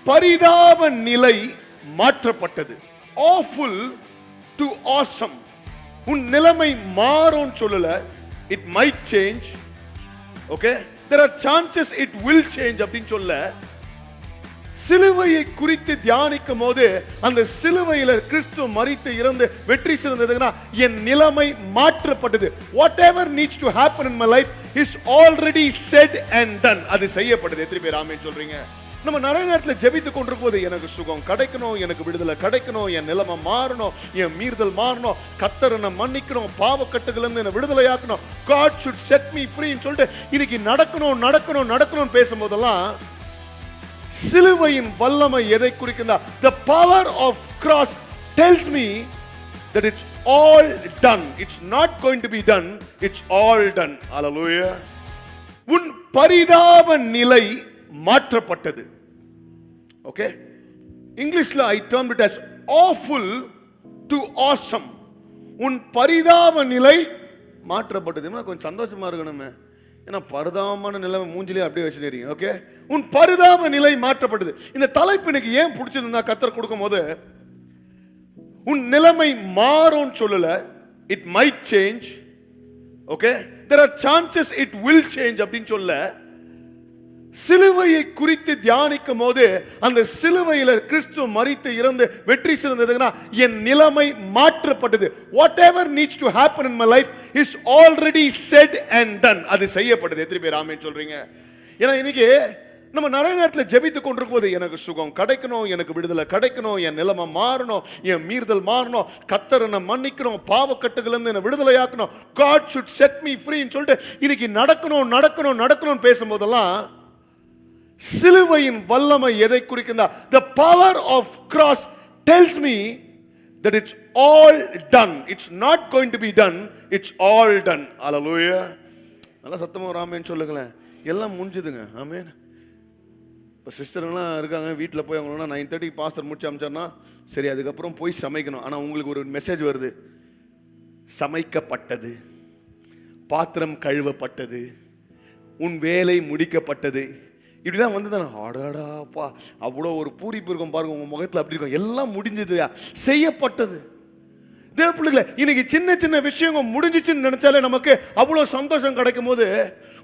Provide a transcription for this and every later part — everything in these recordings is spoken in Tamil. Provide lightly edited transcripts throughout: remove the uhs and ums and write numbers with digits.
பரிதாப நிலை மாற்றப்பட்டது. awful to awesome. உன் நிலைமை மாறும் சொல்லல, it might change. Okay, there are chances it will change அப்படினு சொல்ல. சிலுவையை குறித்து தியானிக்கும் போது அந்த சிலுவையில கிறிஸ்து மரித்து இறந்து வெற்றி சிறந்ததுன்னா என் நிலைமை மாற்றப்பட்டது. whatever needs to happen in my life is already said and done. அது செய்யப்பட்டது. எத்தனை பேர் ஆமென் சொல்றீங்க? நம்ம நிறைய நேரத்தில் ஜெபித்து கொண்டிருக்கும் போது எனக்கு சுகம் கிடைக்கணும், எனக்கு விடுதலை கிடைக்கணும், என் நிலைமை மாறணும், என் மீறுதல் மாறணும், கர்த்தர் என்னை மன்னிக்கணும், பாவக்கட்டுகளிலிருந்து என்னை விடுதலையாக்கணும், God should set me free ன்னு சொல்லிட்டு இன்னைக்கு நடக்கணும் நடக்கணும் நடக்கணும் பேசும்போதெல்லாம் சிலுவையின் வல்லமை எதை குறிக்கின்றா? The power of cross tells me that it's all done. It's not going to be done, it's all done. Hallelujah. உன் பரிதாப நிலை மாற்றப்பட்டது. Okay, இங்கிலீஷ்ல I termed it as awful to awesome. உன் பரிதாப நிலை மாற்றப்பட்டது. கொஞ்சம் சந்தோஷமா இருக்கணுமே, ஏன்னா பரிதாபமான நிலை மூஞ்சிலே அப்படியே வச்சு தெரியும். ஓகே, உன் பரிதாப நிலை மாற்றப்பட்டது. இந்த தலைப்பு எனக்கு ஏன் பிடிச்சதுன்னா, கர்த்தர் கொடுக்கும் போது உன் நிலைமை மாறும் சொல்லல, it might change. Okay, there are chances it will change அப்படின்னு சொல்ல. சிலுவையை குறித்து தியானிக்கும் போது அந்த சிலுவையில கிறிஸ்து மரித்து இறந்து வெற்றி சிறந்ததுன்னா என் நிலைமை மாற்றப்பட்டது. whatever needs to happen in my life is already said and done. அது செய்யப்பட்டது. எத்தனை பேர் ஆமென் சொல்றீங்க? ஏன்னா இன்னைக்கு நம்ம நிறைய நேரத்தில் ஜெபித்து கொண்டிருக்கும் போது எனக்கு சுகம் கிடைக்கணும், எனக்கு விடுதலை கிடைக்கணும், என் நிலைமை மாறணும், என் மீறுதல் மாறணும், கர்த்தர் என்னை மன்னிக்கணும், பாவக்கட்டுகளிலிருந்து என்னை விடுதலையாக்கணும், God should set me free ன்னு சொல்லிட்டு இன்னைக்கு நடக்கணும் நடக்கணும் நடக்கணும் பேசும்போதெல்லாம் சிலுவையின் வல்லமை எதை குறிக்கின்றா? The power of cross tells me that it's all done. It's not going to be done, it's all done. Hallelujah. நல்லா சத்தமா ஒரு ஆமென் சொல்லுங்களேன். எல்லாம் முடிஞ்சுதுங்க. ஆமென். இப்போ சிஸ்டர்லாம் இருக்காங்க, வீட்டில் போய் அவங்களா 9:30 பாஸ்டர் முடிச்சு அமிச்சார்னா சரி, அதுக்கப்புறம் போய் சமைக்கணும். ஆனால் உங்களுக்கு ஒரு மெசேஜ் வருது, சமைக்கப்பட்டது, பாத்திரம் கழுவப்பட்டது, உன் வேலை முடிக்கப்பட்டது. இப்படிலாம் வந்து தானே ஆடாடாப்பா அவ்வளோ ஒரு பூரிப்பு இருக்கும் பாருங்க உங்கள் முகத்தில். அப்படி இருக்கும், எல்லாம் முடிஞ்சது, செய்யப்பட்டது. தேவ பிள்ளைகளே, இன்னைக்கு சின்ன சின்ன விஷயங்கள் முடிஞ்சிச்சுன்னு நினைச்சாலே நமக்கு அவ்வளோ சந்தோஷம் கிடைக்கும் போது,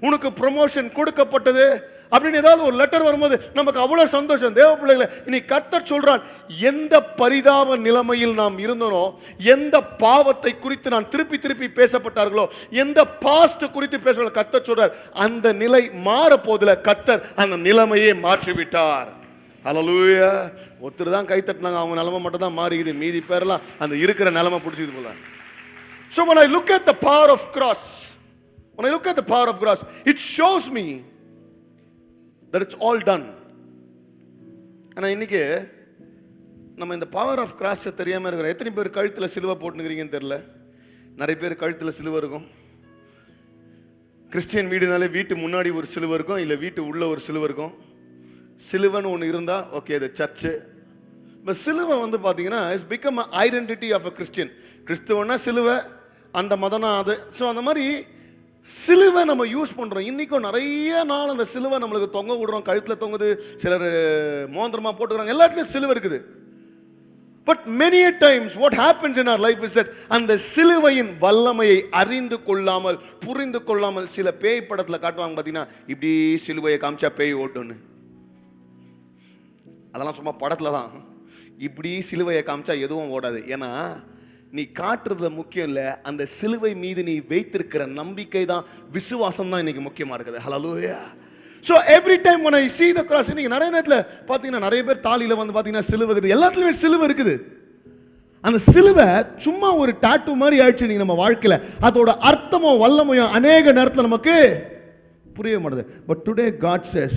உனக்கு ப்ரமோஷன் கொடுக்கப்பட்டது அப்படின்னு ஏதாவது ஒரு லெட்டர் வரும்போது நமக்கு அவ்வளோ சந்தோஷம். தேவ பிள்ளைகளே, இன்னைக்கு கர்த்தர் சொல்றான், எந்த பரிதாப நிலைமையில் நாம் இருந்தோனோ, எந்த பாவத்தை குறித்து நான் திருப்பி திருப்பி பேசப்பட்டார்களோ, எந்த பாஸ்ட் குறித்து பேச கர்த்தர் சொல்றார், அந்த நிலை மாற போதில்லை. கர்த்தர் அந்த நிலைமையே மாற்றிவிட்டார். ஹல்லேலூயா. ஒருத்தர் தான் கை தட்டினாங்க, அவங்க நிலைமை மட்டும் தான் மாறிக்குது, மீதி பேரெல்லாம் அந்த இருக்கிற நிலைமை பிடிச்சிக்கிது போல. So when I look at the power of cross, when I look at the power of cross, it shows me that it's all done. ஆனா இன்னைக்கு நம்ம இந்த பவர் ஆஃப் கிராஸ் தெரியாம இருக்கிறோம். எத்தனை பேர் கழுத்துல சிலுவை போட்டுக்கிறீங்கன்னு தெரியல. நிறைய பேர் கழுத்துல சிலுவை இருக்கும். கிறிஸ்டியன் வீடுனாலே வீட்டு முன்னாடி ஒரு சிலுவை இருக்கும், இல்லை வீட்டு உள்ள ஒரு சிலுவை இருக்கும். சிலுவைன்னு ஒன்று இருந்தா ஓகே, அது சர்ச்சு. இப்போ சிலுவை வந்து பார்த்தீங்கன்னா it's become a identity of a Christian. கிறிஸ்துவனா சிலுவை, அந்த மதனா அது. ஸோ அந்த மாதிரி சிலுவை நம்ம யூஸ் பண்ணுறோம். இன்றைக்கும் நிறைய நாள் அந்த சிலுவை நம்மளுக்கு தொங்க விடுறோம், கழுத்தில் தொங்குது, சிலர் மோந்திரமாக போட்டுக்கிறாங்க, எல்லாத்துலேயும் சிலுவை இருக்குது. But many a times what happens in our life is that அந்த சிலுவையின் வல்லமையை அறிந்து கொள்ளாமல் புரிந்து கொள்ளாமல் சில பேய் படத்தில் காட்டுவாங்க பார்த்தீங்கன்னா, இப்படி சிலுவையை காமிச்சா பேய் ஓட்டுன்னு. அதெல்லாம் சும்மா படத்தில் தான். இப்படி சிலுவையை காமிச்சா எதுவும் ஓடாது. ஏன்னா நீ காட்டுறது முக்கியம் இல்லை, அந்த சிலுவை மீது நீ வைத்திருக்கிற நம்பிக்கை தான், விசுவாசம் தான் இன்னைக்கு முக்கியமா இருக்குது. ஹல்லேலூயா. So every time when I see the cross, இன்னைக்கு நிறைய நேரத்தில் பார்த்தீங்கன்னா நிறைய பேர் தாலியில் வந்து பார்த்தீங்கன்னா சிலுவை இருக்குது, எல்லாத்துலேயுமே சிலுவை இருக்குது. அந்த சிலுவை சும்மா ஒரு டாட்டூ மாதிரி ஆயிடுச்சு நீங்க நம்ம வாழ்க்கையில். அதோட அர்த்தமோ வல்லமையோ அநேக நேரத்தில் நமக்கு புரிய மாட்டேது. But today God says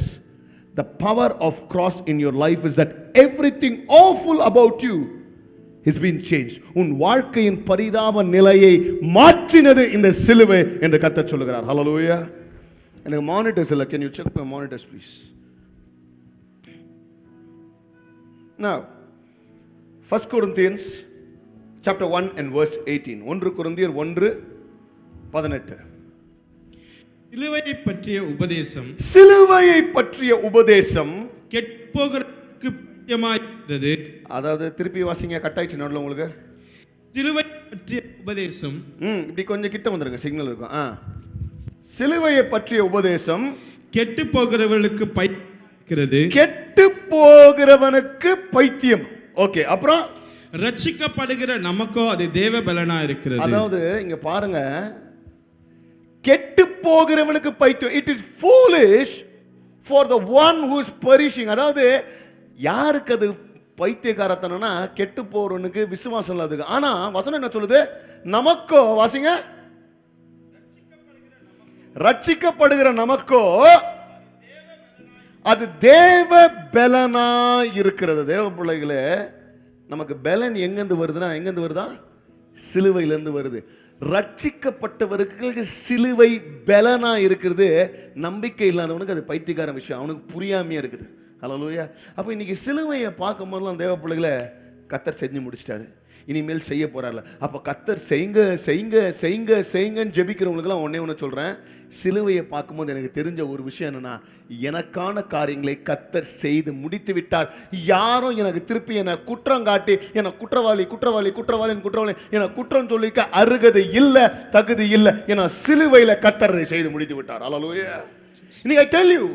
the power of cross in your life is that everything awful about you has been changed. உன் வாழ்க்கையின் பரிதாப நிலையை மாற்றினது இந்த சிலுவை என்று கர்த்தர் சொல்லுகிறார். ஹல்லேலூயா. எனக்கு மானிட்டர்ஸ் இல்லை, can you check my monitors please? Now 1 Corinthians chapter 1 and verse 18. 1 கொரிந்தியர் 1:18. சிலுவையை பற்றிய உபதேசம், சிலுவையை பற்றிய உபதேசம் கெட்போகிற பைத்தியமாயிருக்கிறது. அதாவது திருப்பி வாசிங்க, கட் ஆயிடுச்சு நடுவில் உங்களுக்கு. சிலுவை பற்றிய உபதேசம். இப்படி கொஞ்சம் கிட்ட வந்துருங்க, சிக்னல் இருக்கும். சிலுவையை பற்றிய உபதேசம் கெட்டு போகிறவர்களுக்கு பைத்தியமாயிருக்கிறது. கெட்டு போகிறவனுக்கு பைத்தியம். ஓகே, அப்புறம் ரட்சிக்கப்படுகிற நமக்கோ அது தேவ பலனா இருக்கிறது. அதாவது இங்க பாருங்க, கெட்டு போகிறவனுக்கு பைத்தியம். It is foolish for the one who is perishing. அதாவது யாருக்கு அது பைத்தியக்காரத்தனம்னா கெட்டு போறவனுக்கு, விசுவாசம் இல்லாததுக்கு. ஆனா வசனம் என்ன சொல்லுது? நமக்கோ, வாசிங்க, ரட்சிக்கப்படுகிற நமக்கோ அது தேவ பலனா இருக்கிறது. தேவ பிள்ளைகளே, நமக்கு பலன் எங்கிருந்து வருதுன்னா, எங்கிருந்து வருதா? சிலுவையிலிருந்து வருது. ரட்சிக்கப்பட்டவர்களுக்கு சிலுவை பலனா இருக்கிறது. நம்பிக்கை இல்லாதவனுக்கு அது பைத்தியக்கார விஷயம், அவனுக்கு புரியாமையா இருக்குது. ஹல்லேலூயா. அப்போ இன்னைக்கு சிலுவையை பார்க்கும் போதெல்லாம் தேவ பிள்ளைகளை கர்த்தர் செஞ்சு முடிச்சிட்டாரு, இனிமேல் செய்ய போறாருல. அப்போ கர்த்தர் செய்யுங்க செய்யுங்க செய்யுங்க செய்யுங்கன்னு ஜெபிக்கிறவங்களுக்குலாம் ஒன்னே ஒன்று சொல்றேன், சிலுவையை பார்க்கும்போது எனக்கு தெரிஞ்ச ஒரு விஷயம் என்னன்னா, எனக்கான காரியங்களை கர்த்தர் செய்து முடித்து விட்டார். யாரும் எனக்கு திருப்பி என்னை குற்றம் காட்டி என்னை குற்றவாளி குற்றவாளி குற்றவாளி குற்றவாளி என குற்றம் சொல்லிக்க அருகதை இல்லை, தகுதி இல்லை. ஏன்னா சிலுவையில கர்த்தர் செய்து முடித்து விட்டார். ஹல்லேலூயா. இன்னைக்கு I tell you,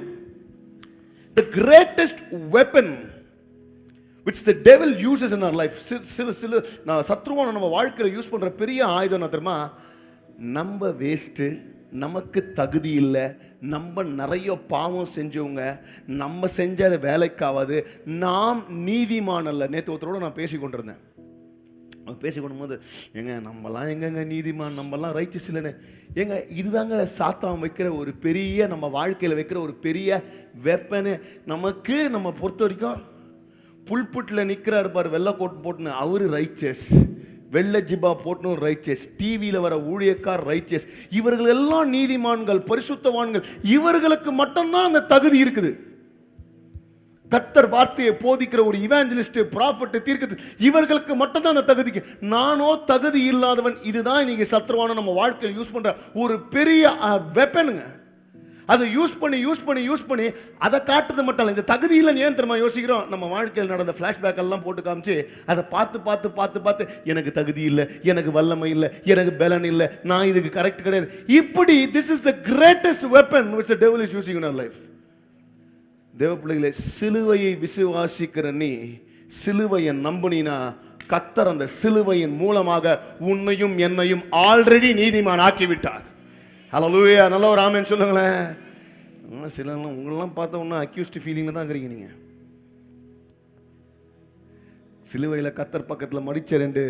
the greatest weapon which the devil uses in our life, சத்ருவான நம்ம வாழ்க்கையில் யூஸ் பண்ற பெரிய ஆயுதம் தெரியுமா? நம்ம வேஸ்ட், நமக்கு தகுதி இல்லை, நம்ம நிறைய பாவம் செஞ்சவங்க, நம்ம செஞ்ச வேலைக்காவது, நாம் நீதிமான் அல்ல. நேற்று ஒருத்தரோட நான் பேசி கொண்டிருந்தேன். பேசி கொண்டும்போது, எங்க நம்மலாம் எங்கங்க நீதிமான், நம்மலாம் ரைச்சஸ் இல்லைன்னு. ஏங்க இதுதாங்க சாத்தான் வைக்கிற ஒரு பெரிய, நம்ம வாழ்க்கையில் வைக்கிற ஒரு பெரிய வெப்பனு. நமக்கு நம்ம பொறுத்த வரைக்கும் புல்புட்டில் நிற்கிறாரு பாரு, வெள்ளை கோட் போட்டுன்னு, அவரு ரைச்சஸ், வெள்ளை ஜிபா போட்டுன்னு ரைச்சஸ், டிவியில் வர ஊழியக்கார் ரைச்சஸ், இவர்கள் எல்லாம் நீதிமான்கள், பரிசுத்தவான்கள். இவர்களுக்கு மட்டும்தான் அந்த தகுதி இருக்குது. கர்த்தர் வார்த்தையை போதிக்கிற ஒரு இவாஞ்சலிஸ்ட், ப்ராஃபட், தீர்க்கது, இவர்களுக்கு மட்டும்தான் அந்த தகுதிக்கு. நானோ தகுதி இல்லாதவன். இதுதான் இன்னைக்கு சத்ருவான நம்ம வாழ்க்கையில் யூஸ் பண்ற ஒரு பெரிய வெப்பனுங்க. அதை யூஸ் பண்ணி அதை காட்டுறது மட்டும் இல்லை, இந்த தகுதி இல்லைன்னு ஏன் தெரியுமா யோசிக்கிறோம்? நம்ம வாழ்க்கையில் நடந்த ஃபிளாஷ்பேக் எல்லாம் போட்டு காமிச்சு அதை பார்த்து எனக்கு தகுதி இல்லை, எனக்கு வல்லமை இல்லை, எனக்கு பலன் இல்லை, நான் இதுக்கு கரெக்ட் கிடையாது. இப்படி this is the greatest weapon which the devil is using in our life. தேவ பிள்ளைகளே, சிலுவையை விசுவாசிக்கிற நீ, சிலுவையை நம்பினா, கர்த்தர் அந்த சிலுவையின் மூலமாக உன்னையும் என்னையும் ஆல்ரெடி நீதிமான் ஆக்கிவிட்டார். ஹல்லேலூயா. நல்ல ஒரு ஆமென் சொல்லுங்களேன். சிலர்லாம் உங்களெல்லாம் பார்த்த ஒன்றும் அக்யூஸ்ட் ஃபீலிங்கில் தான் இருக்கிறீங்க. நீங்கள் சிலுவையில் கர்த்தர் பக்கத்தில் மடிச்ச ரெண்டு,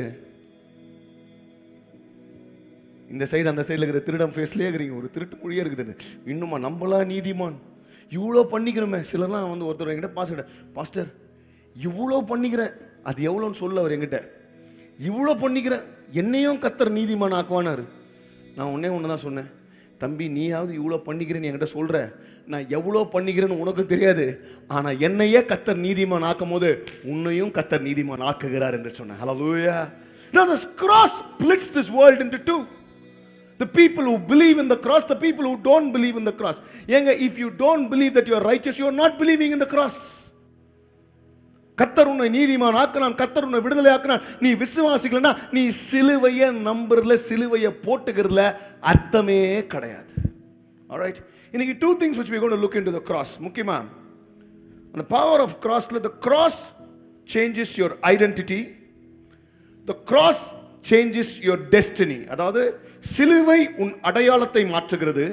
இந்த சைடு அந்த சைடில் இருக்கிற திருடம் ஃபேஸ்லேயே இருக்கிறீங்க. ஒரு திருட்டு மொழியே இருக்குது. இன்னுமா நம்மளா நீதிமான், இவ்வளோ பண்ணிக்கிறோமே. சிலர்லாம் வந்து ஒருத்தர் என்கிட்ட, பாஸ்டர் இவ்வளோ பண்ணிக்கிறேன், அது எவ்வளோன்னு சொல்ல அவர் என்கிட்ட, இவ்வளோ பண்ணிக்கிறேன், என்னையும் கர்த்தர் நீதிமான் ஆக்குவானாரு. நான் ஒன்று தான் சொன்னேன், தம்பி நீயாவது இவ்வளோ பண்ணிக்கிறேன்னு என்கிட்ட சொல்கிற, நான் எவ்வளோ பண்ணிக்கிறேன்னு உனக்கும் தெரியாது, ஆனால் என்னையே கர்த்தர் நீதிமான் ஆக்கும் போது உன்னையும் கர்த்தர் நீதிமான் ஆக்குகிறார் என்று சொன்னேன். ஹல்லேலூயா. Now the cross splits this world into two. The people who believe in the cross, the people who don't believe in the cross. Yenga, if you don't believe that you are righteous, you are not believing in the cross. கர்த்தர் உன்னை நீதிமான் ஆக்குனான், கர்த்தர் உன்னை விடுதலை ஆக்குனான். நீ விசுவாசிக்கலனா நீ சிலுவையை நம்புறல, சிலுவையை போட்டுக்கிறதுல அர்த்தமே கிடையாது. Alright, இன்னைக்கு two things which we are going to look into the cross. முக்கியமா the power of cross. The cross changes your identity, the cross changes your destiny. அதாவது சிலுவை உன் அடையாளத்தை மாற்றுகிறது,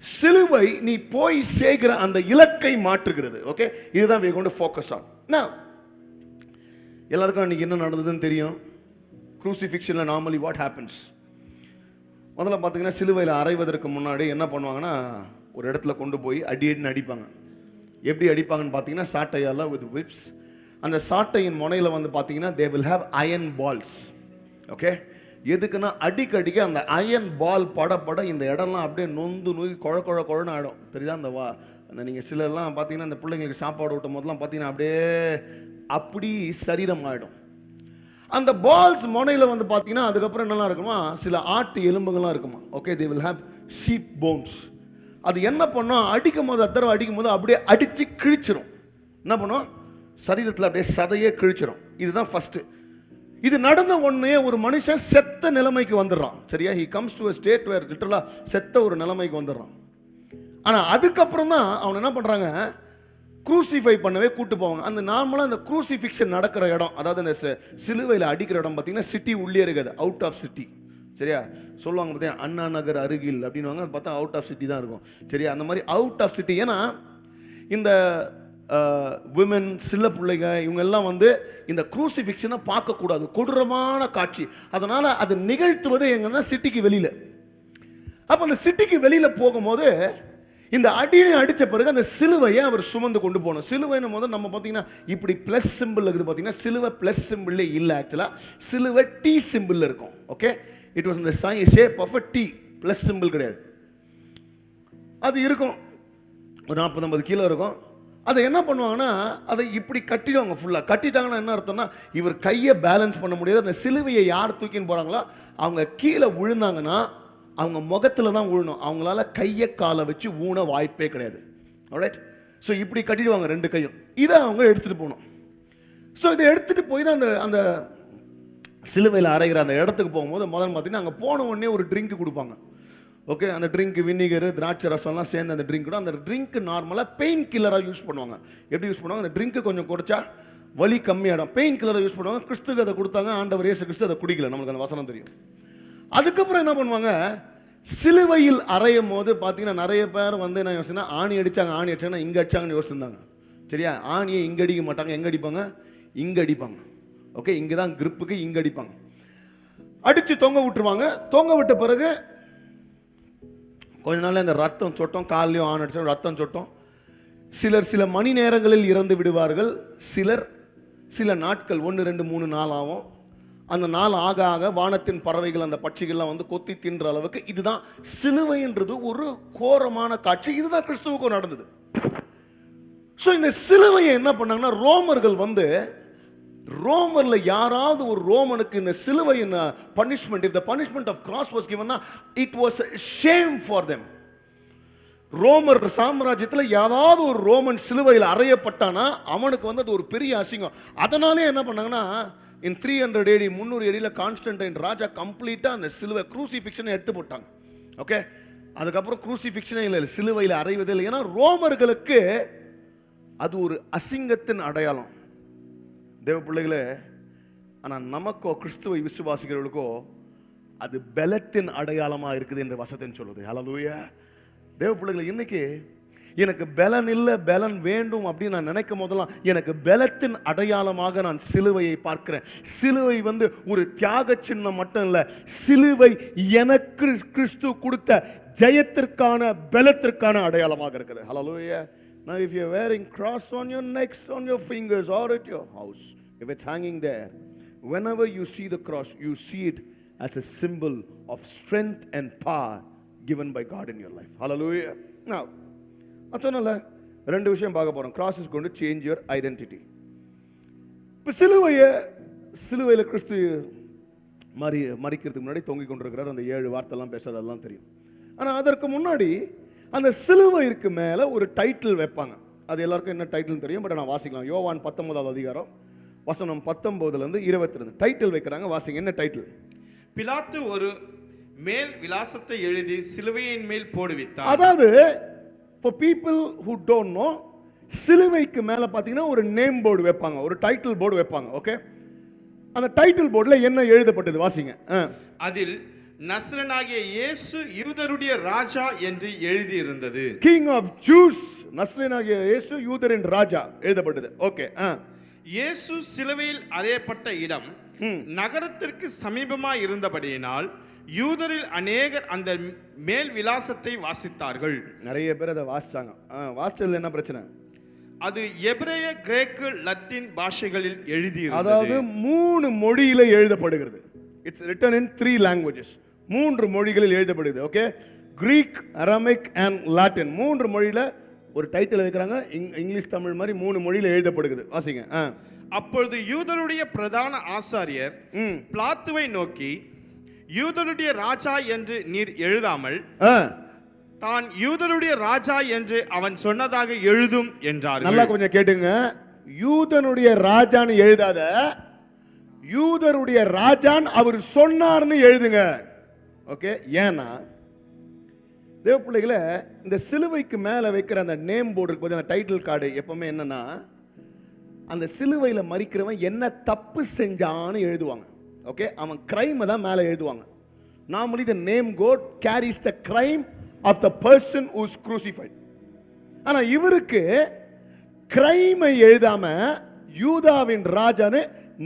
சிலுவை நீ போய் சேர்க்கிற அந்த இலக்கை மாற்றுகிறது. ஓகே, இதுதான் we are going to focus on. Now எல்லாருக்கும் அன்னைக்கு என்ன நடந்ததுன்னு தெரியும். crucifixionல normally what happens? முதல்ல பார்த்தீங்கன்னா சிலுவையில் அறைவதற்கு முன்னாடி என்ன பண்ணுவாங்கன்னா, ஒரு இடத்துல கொண்டு போய் அடின்னு அடிப்பாங்க. எப்படி அடிப்பாங்கன்னு பார்த்தீங்கன்னா, சாட்டையால் with whips. அந்த சாட்டையின் முனையில் வந்து பார்த்தீங்கன்னா they will have iron balls. Okay, எதுக்குன்னா அடிக்கடிக்க அந்த அயன் பால் பட இந்த இடம்லாம் அப்படியே நொந்து நோய் குழன்னு ஆகிடும். தெரியுதா? அந்த நீங்கள் சிலர்லாம் பார்த்தீங்கன்னா, அந்த பிள்ளைங்களுக்கு சாப்பாடு ஊட்டும் போதெல்லாம் பார்த்தீங்கன்னா அப்படியே அப்படி சரீரம் ஆகிடும். அந்த பால்ஸ் முனையில் வந்து பார்த்தீங்கன்னா அதுக்கப்புறம் என்னெல்லாம் இருக்குமா, சில ஆட்டு எலும்புகள்லாம் இருக்குமா. Okay, they will have sheep bones. அது என்ன பண்ணோம், அடிக்கும் போது அத்தடவை அடிக்கும் போது அப்படியே அடித்து கிழிச்சிரும். என்ன பண்ணும், சரீரத்தில் அப்படியே சதையே கிழிச்சிடும். இதுதான் ஃபர்ஸ்ட். இது நடந்த உடனே ஒரு மனுஷன் செத்த நிலைமைக்கு வந்துடுறான். சரியா? he comes to a state where literally செத்த ஒரு நிலைமைக்கு வந்துடுறான். ஆனா அதுக்கப்புறம் தான் அவன் என்ன பண்றாங்க, குரூசிஃபை பண்ணவே கூட்டு போவாங்க. அந்த நார்மலாக அந்த குரூசிஃபிக்ஷன் நடக்கிற இடம், அதாவது அந்த சிலுவையில் அடிக்கிற இடம் பார்த்தீங்கன்னா சிட்டி உள்ளே இருக்காது, அவுட் ஆஃப் சிட்டி. சரியா? சொல்லுவாங்க பார்த்தீங்கன்னா அண்ணா நகர் அருகில் அப்படின்வாங்க, அது பார்த்தா அவுட் ஆஃப் சிட்டி தான் இருக்கும். சரியா? அந்த மாதிரி அவுட் ஆஃப் சிட்டி. ஏன்னா இந்த விமன், சில பிள்ளைங்க இவங்க எல்லாம் வந்து இந்த குரூசிஃபிக்ஷனை பார்க்கக்கூடாது, கொடூரமான காட்சி. அதனால அது நிகழ்த்துவது எங்கன்னா சிட்டிக்கு வெளியில. அப்போ அந்த சிட்டிக்கு வெளியில போகும்போது இந்த அடியை அடித்த பிறகு அந்த சிலுவையை அவர் சுமந்து கொண்டு போகணும். சிலுவைன்னு போது நம்ம பார்த்தீங்கன்னா இப்படி ப்ளஸ் சிம்பிள் இருக்குது. பார்த்தீங்கன்னா சிலுவை ப்ளஸ் சிம்பிள் இல்லை, ஆக்சுவலாக சிலுவை டி சிம்பிள் இருக்கும். ஓகே, இட் வாஸ் இந்த shape of a T, plus simple கிடையாது. அது இருக்கும், ஒரு 40-50 கிலோ இருக்கும். அதை என்ன பண்ணுவாங்கன்னா அதை இப்படி கட்டிடுவாங்க. ஃபுல்லாக கட்டிட்டாங்கன்னா என்ன அர்த்தம்னா இவர் கையை பேலன்ஸ் பண்ண முடியாது. அந்த சிலுவையை யார் தூக்கின்னு போகிறாங்களோ அவங்க கீழே விழுந்தாங்கன்னா அவங்க முகத்தில் தான் ஊழணும். அவங்களால கையை காலை வச்சு ஊன வாய்ப்பே கிடையாது. ஆல்ரைட்? ஸோ இப்படி கட்டிடுவாங்க 2 கையும். இதை அவங்க எடுத்துகிட்டு போகணும். ஸோ இதை எடுத்துகிட்டு போய் தான் அந்த அந்த சிலுவையில் அரைகிற அந்த இடத்துக்கு போகும்போது முதல்ல பார்த்தீங்கன்னா அங்கே போன உடனே ஒரு ட்ரிங்க் கொடுப்பாங்க. ஓகே, அந்த ட்ரிங்க் வினிகர், திராட்சை ரசம்லாம் சேர்ந்து அந்த ட்ரிங்க் கூட, அந்த ட்ரிங்க் நார்மலாக பெயின் கில்லராக யூஸ் பண்ணுவாங்க. எப்படி யூஸ் பண்ணுவாங்க? அந்த ட்ரிங்க்கு கொஞ்சம் குறைச்சா வலி கம்மியாகிடும், பெயின் கில்லராக யூஸ் பண்ணுவாங்க. கிறிஸ்துக்கு அதை கொடுத்தாங்க, ஆண்டவர் இயேசு கிறிஸ்து அதை குடிக்கல, நம்மளுக்கு அந்த வசனம் தெரியும். அதுக்கப்புறம் என்ன பண்ணுவாங்க, சிலுவையில் அறையும் போது பார்த்தீங்கன்னா நிறைய பேர் வந்து என்ன யோசிச்சுன்னா ஆணி அடிச்சாங்கன்னா இங்கே அடிச்சாங்கன்னு யோசிச்சிருந்தாங்க. சரியா? ஆணியை இங்கே அடிக்க மாட்டாங்க, எங்கே அடிப்பாங்க? இங்கே அடிப்பாங்க. ஓகே, இங்கே தான் கிரிப்புக்கு இங்கே அடிப்பாங்க. அடித்து தொங்க விட்டுருவாங்க. தொங்க விட்ட பிறகு கொஞ்ச நாள் அந்த ரத்தம் சொட்டம், காலையும் ஆண் அடிச்சோம் ரத்தம் சொட்டம். சிலர் சில மணி நேரங்களில் இறந்து விடுவார்கள், சிலர் சில நாட்கள், 1 2 3 நாள் ஆகும். அந்த நாள் ஆக ஆக வானத்தின் பறவைகள், அந்த பட்சிகள்லாம் வந்து கொத்தி தின்ற அளவுக்கு. இதுதான் சிலுவைன்றது ஒரு கோரமான காட்சி. இதுதான் கிறிஸ்துவுக்கும் நடந்தது. ஸோ இந்த சிலுவையை என்ன பண்ணாங்கன்னா ரோமர்கள் வந்து, ரோமர்ல யாராவது ஒரு ரோமனுக்கு இந்த சிலுவையின் punishment, if the punishment of cross was given, it was a shame for them. ரோமர் சாம்ராஜ்யத்தில் யாராவது ஒரு ரோமன் சிலுவையில் அறையப்பட்டானா அவனுக்கு வந்து அது ஒரு பெரிய அசிங்கம். அதனாலே என்ன பண்ணாங்கன்னா in 300 AD 300 AD கான்ஸ்டன்டைன் ராஜா கம்ப்ளீட்டா அந்த சிலுவை குரூசிஃபிக்ஷனை எடுத்து போட்டாங்க. ஓகே, அதுக்கப்புறம் குரூசிஃபிக்ஷனே இல்லை, சிலுவையில் அறைவதே இல்லை. ஏன்னா ரோமர்களுக்கு அது ஒரு அசிங்கத்தின் அடையாளம். தேவ பிள்ளைகளே, ஆனால் நமக்கோ கிறிஸ்துவை விசுவாசிக்கிறவர்களுக்கோ அது பலத்தின் அடையாளமாக இருக்குது என்று வசனம் சொல்லுது. ஹல்லேலூயா. தேவ பிள்ளைகளை, இன்னைக்கு எனக்கு பலன் இல்லை, பலன் வேண்டும் அப்படின்னு நான் நினைக்கும் போதெல்லாம் எனக்கு பலத்தின் அடையாளமாக நான் சிலுவையை பார்க்கிறேன். சிலுவை வந்து ஒரு தியாக சின்னம் மட்டும் இல்லை, சிலுவை எனக்கு கிறிஸ்து கொடுத்த ஜெயத்திற்கான பலத்திற்கான அடையாளமாக இருக்குது. ஹல்லேலூயா. Now if you're wearing cross on your necks, on your fingers, or at your house, if it's hanging there, whenever you see the cross, you see it as a symbol of strength and power given by God in your life. Hallelujah. Now, அச்சனல்ல 2 விஷயம் பார்க்க போறோம். Cross is going to change your identity. இப்போ சிலுவையில கிறிஸ்து மரிக்கிறதுக்கு முன்னாடி தொங்கிக் கொண்டிருக்கிறார். அந்த 7 வார்த்தைலாம் பேசுறது அதெல்லாம் தெரியும். ஆனால் அதற்கு முன்னாடி அந்த சிலுவைக்கு மேலே ஒரு டைட்டில் வைப்பாங்க. அது எல்லாருக்கும் என்ன டைட்டில் தெரியும், பட் நான் வாசிக்கலாம். யோவான் 19வது அதிகாரம் வசனம் 19லேருந்து 22 டைட்டில் வைக்கிறாங்க. வாசிங்க, என்ன டைட்டில்? பிலாத்து ஒரு மேல் விலாசத்தை எழுதி சிலுவையின் மேல் போடுவித்தார். அதாவது for people who don't know, சிலுவைக்கு மேலே பார்த்தீங்கன்னா ஒரு நேம் போர்டு வைப்பாங்க, ஒரு டைட்டில் போர்டு வைப்பாங்க. ஓகே, அந்த டைட்டில் போர்டில் என்ன எழுதப்பட்டது வாசிங்க. அதில் நஸ்ரனாகிய இயேசு யூதருடைய ராஜா என்று எழுதி இருந்தது. கிங் ஆஃப் ஜூஸ், நஸ்ரனாகிய இயேசு யூதரின் ராஜா எழுதப்பட்டது. ஓகே, இயேசு சிலுவையில் அறையப்பட்ட இடம் நகரத்திற்கு சமீபமாய் இருந்தபடியினால் யூதரில் அநேகர் அந்த மேல் விலாசத்தை வாசித்தார்கள். நிறைய பேர் அதை வாசிச்சாங்க. வாசிச்சதுல என்ன பிரச்சனை? அது எபிரேய, கிரேக்கு, லத்தீன் பாஷைகளில் எழுதி, அதாவது 3 மொழியில எழுதப்படுகிறது. It's written in 3 languages. 3 மொழிகளில் எழுதப்படுது. Okay, Greek, Aramaic and Latin. 3 மொழியில ஒரு டைட்டில் வைக்கிறாங்க. இங்கிலீஷ், தமிழ் மாதிரி 3 மொழியில எழுதப்படுகிறது. வாசிங்க. அப்பொழுது யூதருடைய பிரதான ஆசாரியர் பிலாத்துவை நோக்கி, யூதருடைய ராஜா என்று நீர் எழுதாமல் தான் யூதருடைய ராஜா என்று அவன் சொன்னதாக எழுதும் என்றார். நல்லா கொஞ்சம் கேட்டுங்க. யூதனுடைய ராஜான்னு எழுதாத, யூதருடைய ராஜான் அவர் சொன்னார்னு எழுதுங்க. ஓகே? ஏன்னா தேவ பிள்ளைகளை, இந்த சிலுவைக்கு மேல வைக்கிற அந்த நேம் போர்டு இருக்கு, அந்த டைட்டில் கார்டு எப்பவுமே என்னன்னா, அந்த சிலுவையில மரிக்கிறவன் என்ன தப்பு செஞ்சான்னு எழுதுவாங்க. ஓகே? அவன் கிரைமை தான் மேல எழுதுவாங்க. Normally the name board carries the crime of the person who is crucified. ஆனா இவருக்கு கிரைமை எழுதாம யூதாவின் ராஜான்னு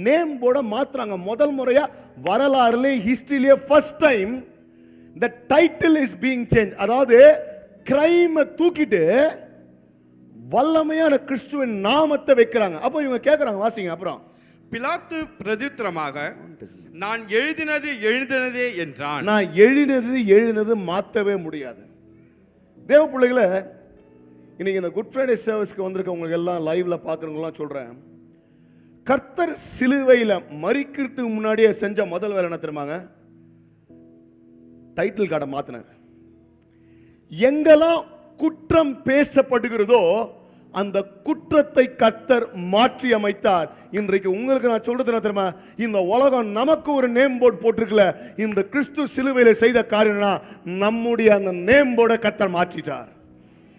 நேம் போர்டை மாத்துறாங்க. முதல் முறையா வரலாறுல ஹிஸ்டரியிலே first time the title is being changed. அதாவது கிரைமை தூக்கிட்டு வல்லமையான கிறிஸ்துவின் நாமத்தை வைக்கிறாங்க. அப்போ இவங்க கேட்கறாங்க, வாசிங்க. அப்புறம் பிலாத்து பிரதித்திரமாக, நான் எழுதினதே என்றான். நான் எழுதினது மாத்தவே முடியாது. தேவ பிள்ளைகளை, இன்னைக்கு இந்த குட் ஃப்ரைடே சர்வீஸ்க்கு வந்திருக்கவங்களுக்கு எல்லாம், லைவ்ல பார்க்குறவங்களாம் சொல்றேன், கர்த்தர் சிலுவையில் மரிக்கிறதுக்கு முன்னாடியே செஞ்ச முதல் வேலை என்ன தெரியுமாங்க? டைட்டில் கார்டை மாத்தினார். எங்கெல்லாம் குற்றம் பேசப்படுகிறதோ அந்த குற்றத்தை கர்த்தர் மாற்றி அமைத்தார். இன்றைக்கு உங்களுக்கு நான் சொல்றது என்ன தெரியுமா? இந்த உலகம் நமக்கு ஒரு நேம் போர்டு போட்டிருக்கல. இந்த கிறிஸ்து சிலுவையில் செய்த காரியம்னா நம்முடைய அந்த நேம் போர்டை கர்த்தர் மாற்றிட்டார்.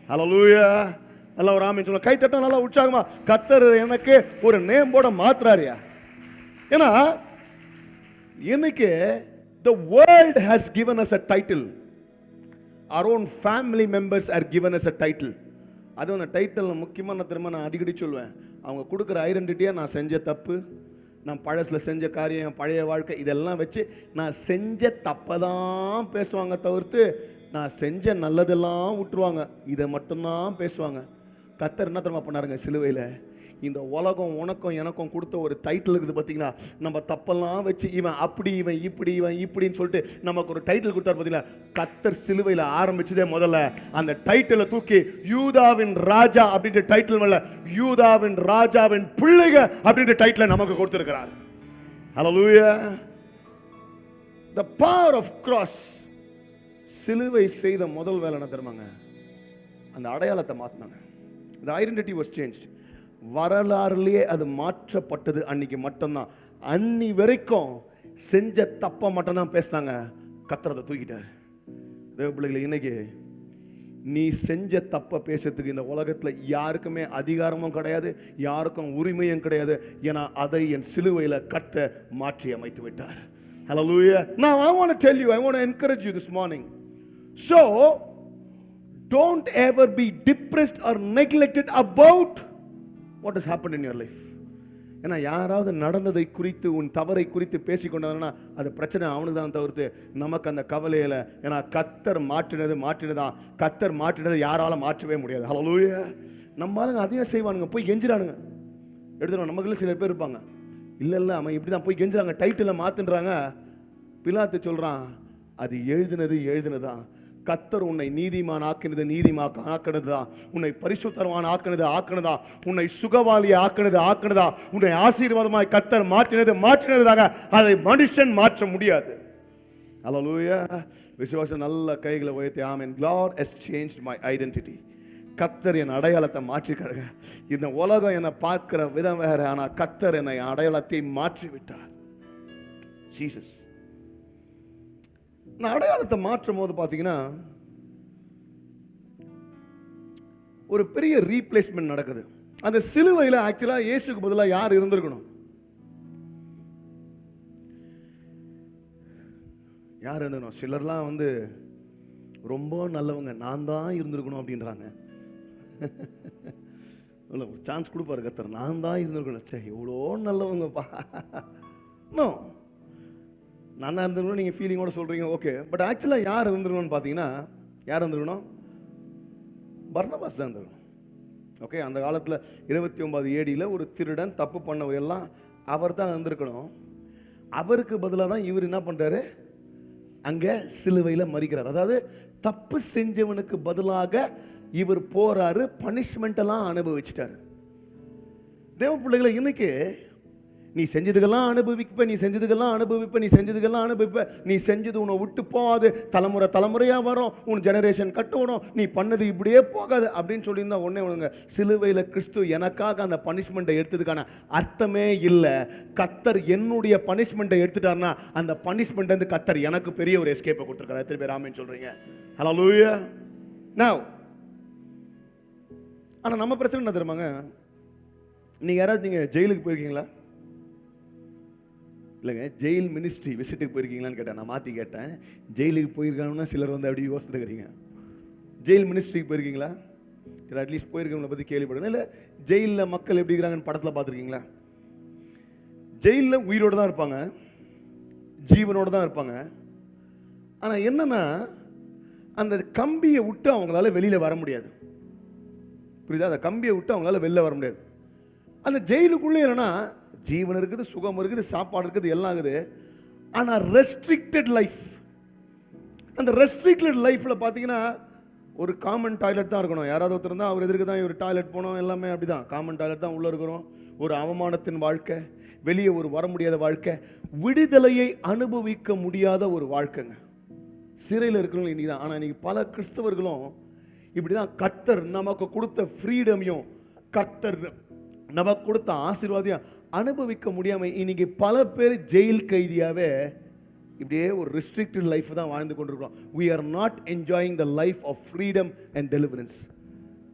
ஹல்லேலூயா. நல்லா ஒரு ஆமென் சொல்லுங்க. கை தட்ட நல்லா உற்சாகமா. கர்த்தர் எனக்கு ஒரு நேம் போர்டை மாத்துறாரியா? ஏன்னா இன்னைக்கு the world has given us a title. Our own family members are given us a title. அது அந்த டைட்டில் முக்கியமான திரும்ப நான் அடிக்கடி சொல்லுவேன், அவங்க கொடுக்குற ஐடென்டிட்டியாக நான் செஞ்ச தப்பு, நான் பழசில் செஞ்ச காரியம், பழைய வாழ்க்கை, இதெல்லாம் வச்சு நான் செஞ்ச தப்பை தான் பேசுவாங்க தவிர்த்து நான் செஞ்ச நல்லதெல்லாம் விட்டுருவாங்க. இதை மட்டும்தான் பேசுவாங்க. கர்த்தர் என்ன தெரியுமா பண்ணாருங்க சிலுவையில்? இந்த உலகம் உனக்கும் எனக்கும் கொடுத்த ஒரு டைட்டில் இருக்குது பார்த்தீங்களா? நம்ம தப்பெல்லாம் வச்சு இவன் அப்படி, இவன் இப்படி, இவன் இப்படின்னு சொல்லிட்டு நமக்கு ஒரு டைட்டில் கொடுத்தாரு பார்த்தீங்களா? கர்த்தர் சிலுவையில் ஆரம்பிச்சதே முதல்ல அந்த டைட்டிலை தூக்கி யூதாவின் ராஜா அப்படின்ற டைட்டில் மேல யூதாவின் ராஜாவின் பிள்ளைக அப்படின்ற டைட்டிலை நமக்கு கொடுத்திருக்கிறார். ஹல்லேலூயா. the power of cross. சிலுவை செய்த முதல் வேலை என்ன தெரியுமாங்க? அந்த அடையாளத்தை மாத்தினாங்க. the identity was changed. வரலாறுலேயே அது மாற்றப்பட்டது அன்னைக்கு மட்டும்தான். அன்னி வரைக்கும் செஞ்ச தப்ப மட்டும்தான் பேசினாங்க. கர்த்தரை தூக்கிட்டார். தேவ பிள்ளைகளை, இன்னைக்கு நீ செஞ்ச தப்ப பேசுறதுக்கு இந்த உலகத்தில் யாருக்குமே அதிகாரமும் கிடையாது, யாருக்கும் உரிமையும் கிடையாது. ஏன்னா அதை என் சிலுவையில் கர்த்தர் மாற்றி அமைத்து விட்டார். Hallelujah. Now I want to tell you, I want to encourage you this morning. So don't ever be depressed or neglected about what has happened in your life. ஏன்னா யாராவது நடந்ததை குறித்து, உன் தவறை குறித்து பேசிக்கொண்டாங்கன்னா அது பிரச்சனை அவனுக்கு தான் தவிர்த்து நமக்கு அந்த கவலையில். ஏன்னா கர்த்தர் மாற்றினதான். கர்த்தர் மாற்றினதை யாரால மாற்றவே முடியாது. ஹல்லேலூயா. நம்ம ஆளுங்க அதையும் செய்வானுங்க, போய் கெஞ்சிறானுங்க. எடுத்துருவோம். நமக்குள்ள சில பேர் இருப்பாங்க, இல்லை அவன் இப்படி தான் போய் கெஞ்சுறாங்க, டைட்டிலை மாத்துன்றாங்க. பிலாத்து சொல்றான், அது எழுதினதான். கர்த்தர் உன்னை நீதிமான் ஆக்கினதுதான், உன்னை பரிசுத்தவான் ஆக்கினதா, உன்னை சுகவாளியை ஆக்கினதா, உன்னை ஆசீர்வாதமாய் கர்த்தர் மாற்றினதாக அதை மனுஷன் மாற்ற முடியாது. ஹல்லேலூயா. விசுவாசம் நல்ல கைகளை உயர்த்தி ஆமென். God has changed my identity. கர்த்தர் என் அடையாளத்தை மாற்றிக்கிறாங்க. இந்த உலகம் என்னை பார்க்கிற விதம் வேற, ஆனா கர்த்தர் என்னை அடையாளத்தை மாற்றி விட்டார். ஜீசஸ். இந்த அடையாளத்தை மாற்றும் போது பார்த்தீங்கன்னா ஒரு பெரிய ரீப்ளேஸ்மெண்ட் நடக்குது. அந்த சிலுவையில் ஆக்சுவலா இயேசுக்கு பதிலாக யார் இருந்திருக்கணும்? யார் இருந்திருக்கணும்? சிலர்லாம் வந்து ரொம்ப நல்லவங்க, நான் தான் இருந்திருக்கணும் அப்படின்றாங்க. ஒரு சான்ஸ் கொடுப்பாரு கர்த்தர், நான் தான் இருந்திருக்கணும். சே, எவ்வளோ நல்லவங்கப்பா. நோ, நான் தான் இருந்திருக்கணும் நீங்கள் ஃபீலிங்கோட சொல்கிறீங்க, ஓகே. பட் ஆக்சுவலாக யார் இருந்திருக்கணும்னு பார்த்தீங்கன்னா, யார் இருந்திருக்கணும்? பர்னபாஸ் தான் இருந்திருக்கணும். ஓகே. அந்த காலத்தில் 29 AD ஒரு திருடன், தப்பு பண்ணவர் எல்லாம் அவர் தான் இருந்திருக்கணும். அவருக்கு பதிலாக தான் இவர் என்ன பண்ணுறாரு? அங்கே சிலுவையில் மரிக்கிறார். அதாவது தப்பு செஞ்சவனுக்கு பதிலாக இவர் போறாரு, பனிஷ்மெண்ட் எல்லாம் அனுபவிச்சிட்டாரு. தேவ பிள்ளைகளை, இன்னைக்கு நீ செஞ்சதுக்கெல்லாம் அனுபவிப்ப, நீ செஞ்சதுக்கெல்லாம் அனுபவிப்ப, நீ செஞ்சதுக்கெல்லாம் அனுபவிப்ப, நீ செஞ்சது உன்னை விட்டு போகாது, தலைமுறை தலைமுறையாக வரும், உன் ஜெனரேஷன் கட்டணும், நீ பண்ணது இப்படியே போகாது அப்படின்னு சொல்லியிருந்தா உடனே உனங்க சிலுவையில் கிறிஸ்து எனக்காக அந்த பனிஷ்மெண்ட்டை எடுத்ததுக்கான அர்த்தமே இல்லை. கத்தர் என்னுடைய பனிஷ்மெண்ட்டை எடுத்துட்டார்னா அந்த பனிஷ்மெண்ட் வந்து கத்தர் எனக்கு பெரிய ஒரு எஸ்கேப்பை கொடுத்துருக்காரு. எத்தனை பேர் ஆமென் சொல்றீங்க? ஹல்லேலூயா. நவ ஆனால் நம்ம பிரச்சனை என்ன தெரியுமாங்க? நீங்கள் யாராவது நீங்கள் ஜெயிலுக்கு போயிருக்கீங்களா? இல்லைங்க, ஜெயில் மினிஸ்ட்ரி விசிட்டுக்கு போயிருக்கீங்களான்னு கேட்டேன். நான் மாற்றி கேட்டேன். ஜெயிலுக்கு போயிருக்காங்கன்னா சிலர் வந்து அப்படி யோசித்துக்கிறீங்க. ஜெயில் மினிஸ்ட்ரிக்கு போயிருக்கீங்களா? இல்லை அட்லீஸ்ட் போயிருக்கவங்களை பற்றி கேள்விப்படணும். இல்லை ஜெயிலில் மக்கள் எப்படி இருக்கிறாங்கன்னு படத்தில் பார்த்துருக்கீங்களா? ஜெயிலில் உயிரோடு தான் இருப்பாங்க, ஜீவனோடு தான் இருப்பாங்க. ஆனால் என்னன்னா அந்த கம்பியை விட்டு அவங்களால வெளியில் வர முடியாது. புரியுதா? அந்த கம்பியை விட்டு அவங்களால வெளில வர முடியாது. அந்த ஜெயிலுக்குள்ளே என்னன்னா ஜீவன் இருக்குது, சுகம் இருக்குது, சாப்பாடு இருக்குது, எல்லாம் இருக்குது. ஆனால் ரெஸ்ட்ரிக்டட் லைஃப். அந்த ரெஸ்ட்ரிக்டட் லைஃப்பில் பார்த்தீங்கன்னா ஒரு காமன் டாய்லெட் தான் இருக்கணும். யாராவது ஒருத்தர் தான் அவர் எதிர்க்கு தான் ஒரு டாய்லெட் போனோம், எல்லாமே அப்படி தான் காமன் டாய்லெட் தான் உள்ளே இருக்கிறோம். ஒரு அவமானத்தின் வாழ்க்கை, வெளியே ஒரு வர முடியாத வாழ்க்கை, விடுதலையை அனுபவிக்க முடியாத ஒரு வாழ்க்கைங்க. சிறையில் இருக்கிறவங்க இன்னைக்கு தான். ஆனால் இன்னைக்கு பல கிறிஸ்தவர்களும் இப்படி தான். கர்த்தர் நமக்கு கொடுத்த ஃப்ரீடமையும் கர்த்தர் நமக்கு கொடுத்த ஆசீர்வாதையும் அனுபவிக்க முடியாமல் இன்னைக்கு பல பேர் ஜெயில் கைதியாகவே இப்படியே ஒரு ரெஸ்ட்ரிக்டட் லைஃப் தான் வாழ்ந்து கொண்டிருக்கிறோம். we are not enjoying the life of freedom and deliverance.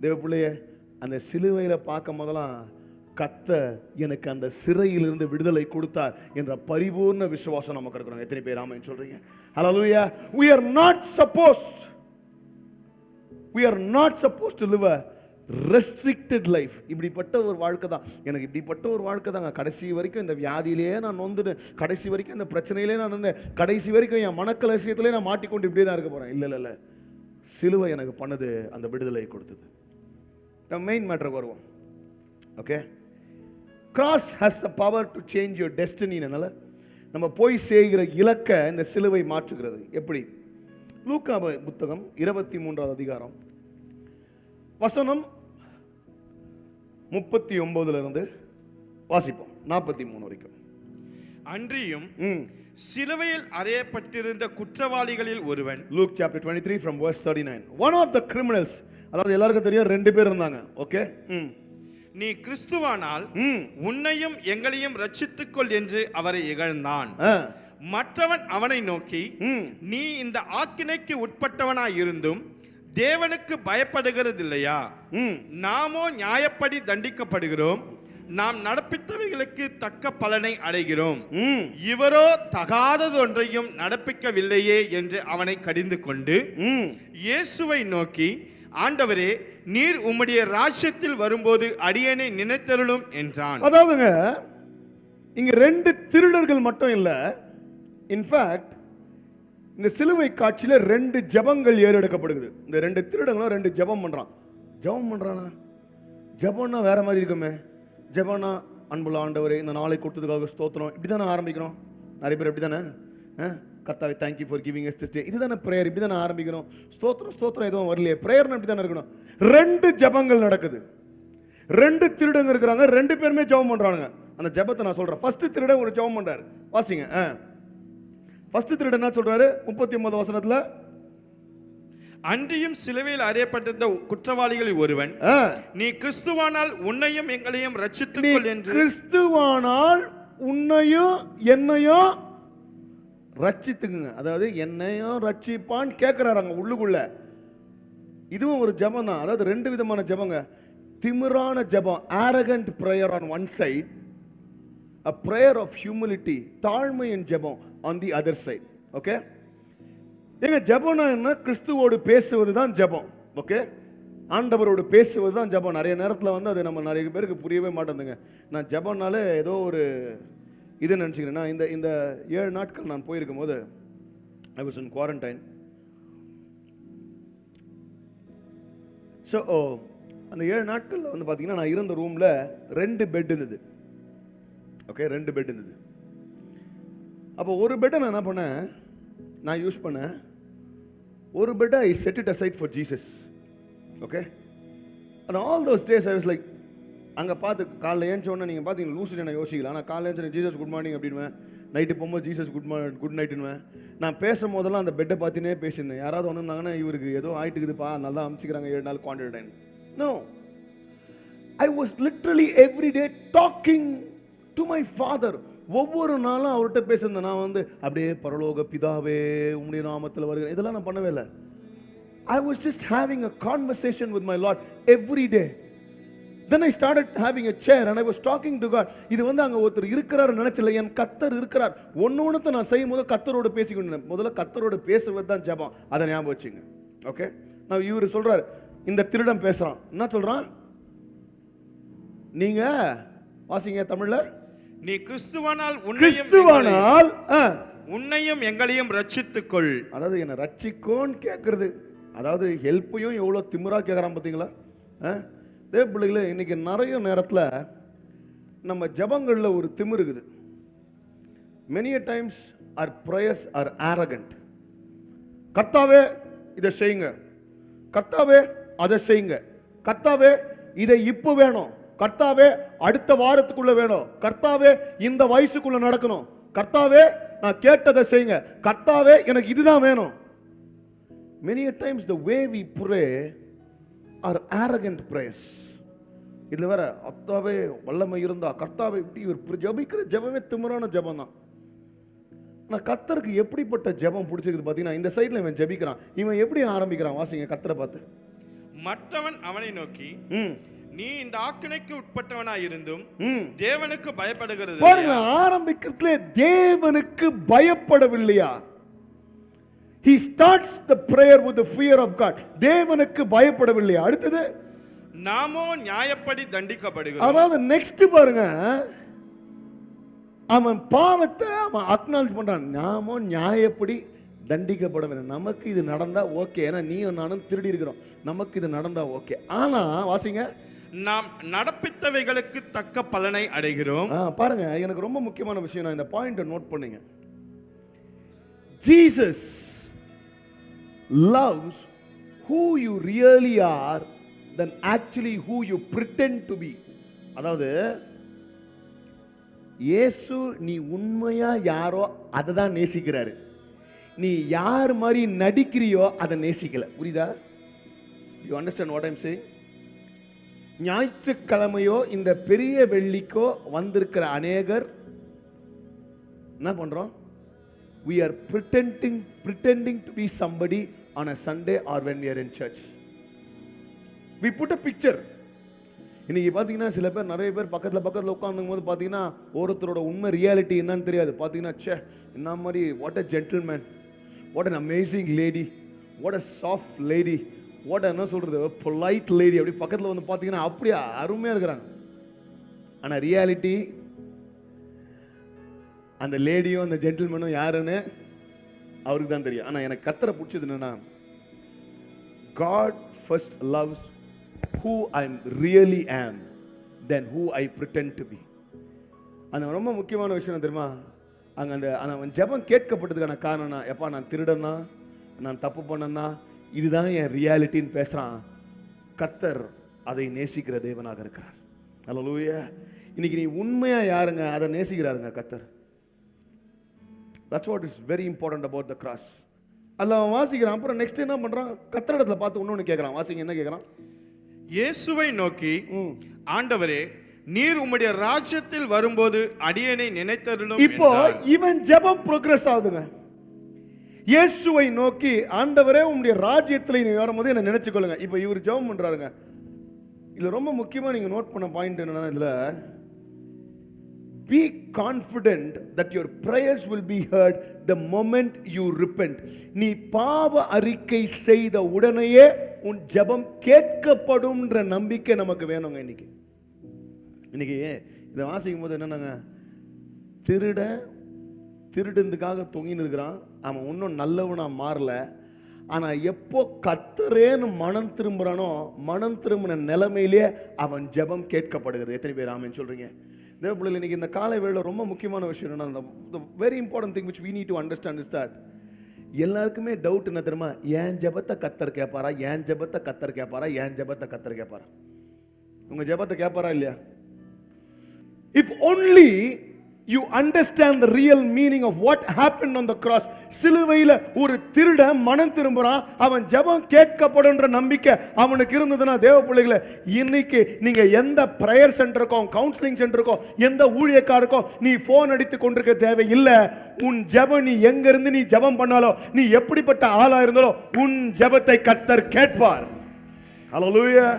தேவ பிள்ளையே, அந்த சிலுவையில் பார்க்கும் போதெல்லாம் கர்த்தர் எனக்கு அந்த சிறையிலிருந்து விடுதலை கொடுத்தார் என்ற பரிபூர்ண விசுவாசம் நமக்கு இருக்கிறோம். எத்தனை பேர் ஆமென் சொல்றீங்க? ஹல்லேலூயா. we are not supposed to live a restricted life. இப்படிப்பட்ட ஒரு வாழ்க்கை தான் எனக்கு. இப்படிப்பட்ட ஒரு வாழ்க்கை தாங்க. கடைசி வரைக்கும் இந்த வியாதியிலேயே நான் நொந்துட்டேன், கடைசி வரைக்கும் இந்த பிரச்சனையிலே நான் இருந்தேன், கடைசி வரைக்கும் என் மனக்கலசியத்திலே நான் மாட்டிக்கொண்டு இப்படியே தான் இருக்க போறேன். இல்லை, சிலுவை எனக்கு பண்ணது அந்த விடுதலை கொடுத்தது. மெயின் மேட்டருக்கு வருவோம். Okay, cross has the power to change your டெஸ்டினினால நம்ம போய் செய்கிற இலக்கை இந்த சிலுவை மாற்றுகிறது. எப்படி? லூக்கா புத்தகம் 23வது அதிகாரம் வசனம் 39 இருந்து வாசிப்போம் 43 வரைக்கும். அன்றியும் சிலுவையில் அறையப்பட்டிருந்த குற்றவாளிகளில் ஒருவன். Luke chapter 23 from verse 39. One of the criminals, அதாவது எல்லாருக்கும் தெரியும் ரெண்டு பேர் இருந்தாங்க. ஓகே, நீ கிறிஸ்துவானால் உன்னையும் எங்களையும் ரட்சித்துக்கொள் என்று அவரை இகழ்ந்தான். மற்றவன் அவனை நோக்கி, நீ இந்த ஆக்கினைக்கு உட்பட்டவனாய் இருந்தும் தேவனுக்கு பயப்படுகிறது இல்லையா? நாமோ நியாயப்படி தண்டிக்கப்படுகிறோம், நாம் நடப்பித்தவைகளுக்கு தக்க பலனை அடைகிறோம். இவரோ தகாததொன்றையும் நடப்பிக்கவில்லையே என்று அவனை கடிந்து கொண்டு இயேசுவை நோக்கி, ஆண்டவரே, நீர் உம்முடைய ராஜ்யத்தில் வரும்போது அடியேனை நினைத்தருளும் என்றான். அதாவதுங்க, இங்க ரெண்டு திருடர்கள் மட்டும் இல்ல, இன்ஃபேக்ட் இந்த சிலுவை காட்சியில ரெண்டு ஜெபங்கள் ஏறெடுக்கப்படுகிறது. இந்த ரெண்டு திருடங்களும் ரெண்டு ஜெபம் பண்றான். ஜெபம் பண்றானா? ஜெபம்னா வேற மாதிரி இருக்குமே. ஜெபம்னா அன்புள்ள ஆண்டவரே இந்த நாளை கொடுத்ததுக்காக ஸ்தோத்திரம், இப்படி தானே ஆரம்பிக்கிறோம். நிறைய பேர் இப்படி தானே, கர்த்தாவே thank you for giving us this day, இதுதானே பிரேயர், இப்படி தானே ஆரம்பிக்கிறோம். ஸ்தோத்திரம் எதுவும் வரலையே, பிரேயர்னு இப்படி தானே இருக்கணும். ரெண்டு ஜெபங்கள் நடக்குது, ரெண்டு திருடங்க இருக்கிறாங்க, ரெண்டு பேருமே ஜெபம் பண்றாங்க. அந்த ஜெபத்தை நான் சொல்றேன். ஃபர்ஸ்ட் திருடன் ஒரு ஜெபம் பண்றாரு, வாசிங்க. ஃபர்ஸ்ட் திருடன் என்ன சொல்றாரு? 39 வசனத்துல, அன்றியும் சிலுவையில் அறையப்பட்டிருந்த குற்றவாளிகளில் ஒருவன், நீ கிறிஸ்துவானால் உன்னையும் எங்களையும் ரட்சித்துக்கொள் என்று. கிறிஸ்துவானால் உன்னையும் என்னையும் ரட்சித்துக்குங்க. அதாவது என்னையும் ரட்சிப்பான்னு கேட்கிறாங்க உள்ளுக்குள்ள. இதுவும் ஒரு ஜெபம் தான். அதாவது ரெண்டு விதமான ஜெபங்க. திமிரான ஜெபம், arrogant prayer on one side, a prayer of humility, தாழ்மையின் ஜெபம் on the other side. Okay, எங்க ஜெபம்னா என்ன? கிறிஸ்துவோடு பேசுவது தான் ஜெபம். ஓகே, ஆண்டவரோடு பேசுவது தான் ஜெபம். நிறைய நேரத்தில் வந்து அது நம்ம நிறைய பேருக்கு புரியவே மாட்டேங்குதுங்க. நான் ஜெபம்னாலே ஏதோ ஒரு இது நினச்சிக்கிறேன். நான் இந்த 7 நாட்கள் நான் போயிருக்கும் போது I was in quarantine. So அந்த 7 நாட்களில் வந்து பார்த்தீங்கன்னா நான் இருந்த ரூமில் 2 பெட் இருந்தது. ஓகே, 2 பெட் இருந்தது. அப்போ ஒரு பெட்டை நான் என்ன பண்ணேன், நான் யூஸ் பண்ணேன். ஒரு பெட்டை ஐ set it aside for Jesus. Okay, and all those days I was like, அங்கே பார்த்து காலைல ஏஞ்சோடனே நீங்கள் பார்த்தீங்கன்னா லூசுன்னு நான் யோசிக்கலாம். ஆனால் காலைல ஏஞ்சு ஜீசஸ் குட் மார்னிங் அப்படின்வேன், நைட்டு போகும்போது ஜீசஸ் குட் நைட்டுன்னுவேன். நான் பேசும் போதெல்லாம் அந்த பெட்டை பார்த்துனே பேசியிருந்தேன். யாராவது வந்திருந்தாங்கன்னா இவருக்கு ஏதோ ஆயிட்டுக்குதுப்பா, நல்லா அமைச்சிக்கிறாங்க 7 நாள் quarantine. No, I was literally every day talking to my father. ஒவ்வொரு நாளும் அவர்கிட்ட பேசுறேன். நான் வந்து அப்படியே பரலோக பிதாவே உம்முடைய நாமத்தில் வருகிறேன், இதெல்லாம் நான் பண்ணவே இல்லை. I was just having a conversation with my Lord every day. Then I started having a chair and I was talking to God. இது வந்து அங்கே ஒருத்தர் இருக்கிறார் நினைச்சல, என் கத்தர் இருக்கிறார். ஒன்னொன்னு நான் செய்யும் போது கத்தரோட பேசிக்கொண்டேன். முதல்ல கத்தரோட பேசுவது தான் ஜெபம், அதை ஞாபகம் வச்சுங்க. ஓகே, நான் இவர் சொல்றாரு, இந்த திருடன் பேசுறான், என்ன சொல்றான்? நீங்க வாசிங்க தமிழ்ல, நீ கிறிஸ்துவானால் உன்னையும் எங்களையும் ரட்சித்துக்கொள். அதாவது என்ன ரட்சிக்கோன்னு கேட்கறது, அதாவது ஹெல்ப்பையும் எவ்வளோ திமிரா கேட்குறான் பார்த்தீங்களா? தேவ பிள்ளைகளே, இன்னைக்கு நிறைய நேரத்தில் நம்ம ஜபங்களில் ஒரு திமிரு இருக்குது. many a times our prayers are arrogant. கர்த்தாவே இதை செய்யுங்க, கர்த்தாவே அதை செய்யுங்க, கர்த்தாவே இதை இப்போ வேணும், கர்த்தாவே அடுத்த வாரத்துக்குள்ள வேணும், கர்த்தாவே இந்த வயசுக்குள்ள நடக்கணும், கர்த்தாவே நான் கேட்டதை செய்யுங்க, கர்த்தாவே எனக்கு இதுதான் வேணும். many a times the way we pray are arrogant prayers. இதுல வேற அத்தாவே வல்லமை இருந்தா, கர்த்தாவே இப்படி ஒரு ஜபிக்கிற ஜபமே திமிரான ஜபம் தான். ஆனா கர்த்தருக்கு எப்படிப்பட்ட ஜபம் பிடிச்சிருக்கு பார்த்தீங்கன்னா, இந்த சைட்ல இவன் ஜபிக்கிறான், இவன் எப்படி ஆரம்பிக்கிறான் வாசிங்க கர்த்தரை பார்த்து. மற்றவன் அவனை நோக்கி, நீ இந்த ஆக்கினைக்கு உட்பட்டவனாய் இருந்தும் தேவனுக்கு பயப்படுகிறது. பாருங்க, ஆரம்பிக்கிறதுல தேவனுக்கு பயப்படவில்லையா? He starts the prayer with the fear of God. தேவனுக்கு பயப்படவில்லையா? அடுத்தது, நாமோ நியாயப்படி தண்டிக்கப்படுகிறோம். அதாவது நெக்ஸ்ட் பாருங்க, அவன் பாவத்தை அவன் அக்னாலஜ் பண்றான். நாமோ நியாயப்படி தண்டிக்கப்பட வேண்டும். நமக்கு இது நடந்தா ஓகே, ஏன்னா நீயும் நானும் திருடி இருக்கிறோம், நமக்கு இது நடந்தா ஓகே. ஆனா வாசிங்க, நாம் நடப்பித்தவைகளுக்கு தக்க பலனை அடைகிறோம். பாருங்க, எனக்கு ரொம்ப முக்கியமான விஷயம், நான் இந்த பாயிண்ட நோட் பண்ணுங்க. Jesus loves who you really are than actually who you pretend to be. அதாவது இயேசு நீ உண்மையா யாரோ அதை தான் நேசிக்கிறாரு, நீ யார் மாதிரி நடிக்கிறியோ அதை நேசிக்கல. புரியுதா? You understand what I'm saying? ஞாயிற்றுக்கிழமையோ இந்த பெரிய வெள்ளிக்கோ வந்திருக்கிற அநேகர் என்ன பண்றோம்? we are pretending to be somebody on a Sunday or when we are in church. we put a picture. இன்னைக்கு பார்த்தீங்கன்னா சில பேர், நிறைய பேர் பக்கத்தில் உட்காந்துக்கும் போது பார்த்தீங்கன்னா ஒருத்தரோட உண்மை ரியாலிட்டி என்னன்னு தெரியாது. பார்த்தீங்கன்னா ச்சே என்ன மாதிரி, what a gentleman, what an amazing lady, what a soft lady, what என்ன சொல்றது பொலைட் லேடி, அப்படி பக்கத்தில் வந்து பார்த்தீங்கன்னா அப்படியே அருமையாக இருக்கிறாங்க. ஆனால் ரியாலிட்டி அந்த லேடியும் அந்த ஜென்டில்மேனும் யாருன்னு அவருக்கு தான் தெரியும். ஆனால் எனக்கு கர்த்தரை பிடிச்சது என்னன்னா, God first loves who I really am than who I pretend to be. அந்த ரொம்ப முக்கியமான விஷயம் தெரியுமா? அங்கே அந்த ஜெபம் கேட்கப்பட்டதுக்கான காரணம், எப்பா நான் திருடன் தான், நான் தப்பு பண்ணேன் தான், இதுதான் என் ரியாலிட்டின்னு பேசுகிறான். கர்த்தர் அதை நேசிக்கிற தேவனாக இருக்கிறார். அல்லேலூயா. இன்னைக்கு நீ உண்மையா யாருங்க அதை நேசிக்கிறாருங்க கர்த்தர். That's what is very important about the cross. அல்ல அவன் வாசிக்கிறான். அப்புறம் நெக்ஸ்ட் என்ன பண்றான்? கர்த்தரிடத்துல பார்த்து இன்னொன்னு கேட்கறான். வாசிங்க, என்ன கேட்கறான்? இயேசுவை நோக்கி, ஆண்டவரே நீர் உம்முடைய ராஜ்யத்தில் வரும்போது அடியேனை நினைத்தருளும். இப்போ இவன் ஜெபம் progress ஆகுதுங்க. இயேசுவை நோக்கி, ஆண்டவரே உம்முடைய ராஜ்யத்தில் நீ வரும்போது என்ன நினைச்சுக்கொள்ளுங்க. இப்போ இவர் ஜெபம் பண்றாருங்க. இதுல ரொம்ப முக்கியமா நீங்க நோட் பண்ண பாயிண்ட் என்னன்னா, இதுல be confident that your prayers will be heard the moment you repent. நீ பாவ அறிக்கை செய்த உடனேயே உன் ஜெபம் கேட்கப்படும்ன்ற நம்பிக்கை நமக்கு வேணுங்க. இன்னைக்கு இதை வாசிக்கும் போது என்னன்னாங்க, திருடுறதுக்காக தொங்கின்னு இருக்கிறான், அவன் இன்னும் நல்லவனா மாறல. ஆனா எப்போ கர்த்தரேன்னு மனம் திரும்புறானோ, மனம் திரும்பின நிலைமையிலே அவன் ஜெபம் கேட்கப்படுகிறது. எத்தனை பேர் ஆமென் சொல்றீங்க? தேவ பிள்ளைகள், இன்னைக்கு இந்த காலை வேளையில ரொம்ப முக்கியமான விஷயம் என்னன்னா, the very important thing which we need to understand is that எல்லாருக்குமே டவுட் என்ன தெரியுமா? ஏன் ஜெபத்தை கர்த்தர் கேட்பாரா, ஏன் ஜெபத்தை கர்த்தர் கேட்பாரா, ஏன் ஜெபத்தை கர்த்தர் கேட்பாரா? உங்க ஜெபத்தை கேட்பாரா இல்லையா? If only you understand the real meaning of what happened on the cross. சிலுவையில ஒரு திருடன் மனம் திரும்புறான், அவன் ஜெபம் கேட்கப்படும்ன்ற நம்பிக்கை அவனுக்கு இருந்ததுன்னா, தேவ பிள்ளைகளே, இன்னைக்கு நீங்க எந்த பிரேயர் சென்டருக்கும் கவுன்சிலிங் சென்டருக்கும் எந்த ஊழியக்காருக்கும் நீ போன் அடித்து கொண்டிருக்க தேவை இல்ல. உன் ஜெபம் நீ எங்க இருந்து நீ ஜெபம் பண்ணாலோ, நீ எப்படிப்பட்ட ஆளா இருந்தாலோ, உன் ஜெபத்தை கர்த்தர் கேட்பார். Hallelujah.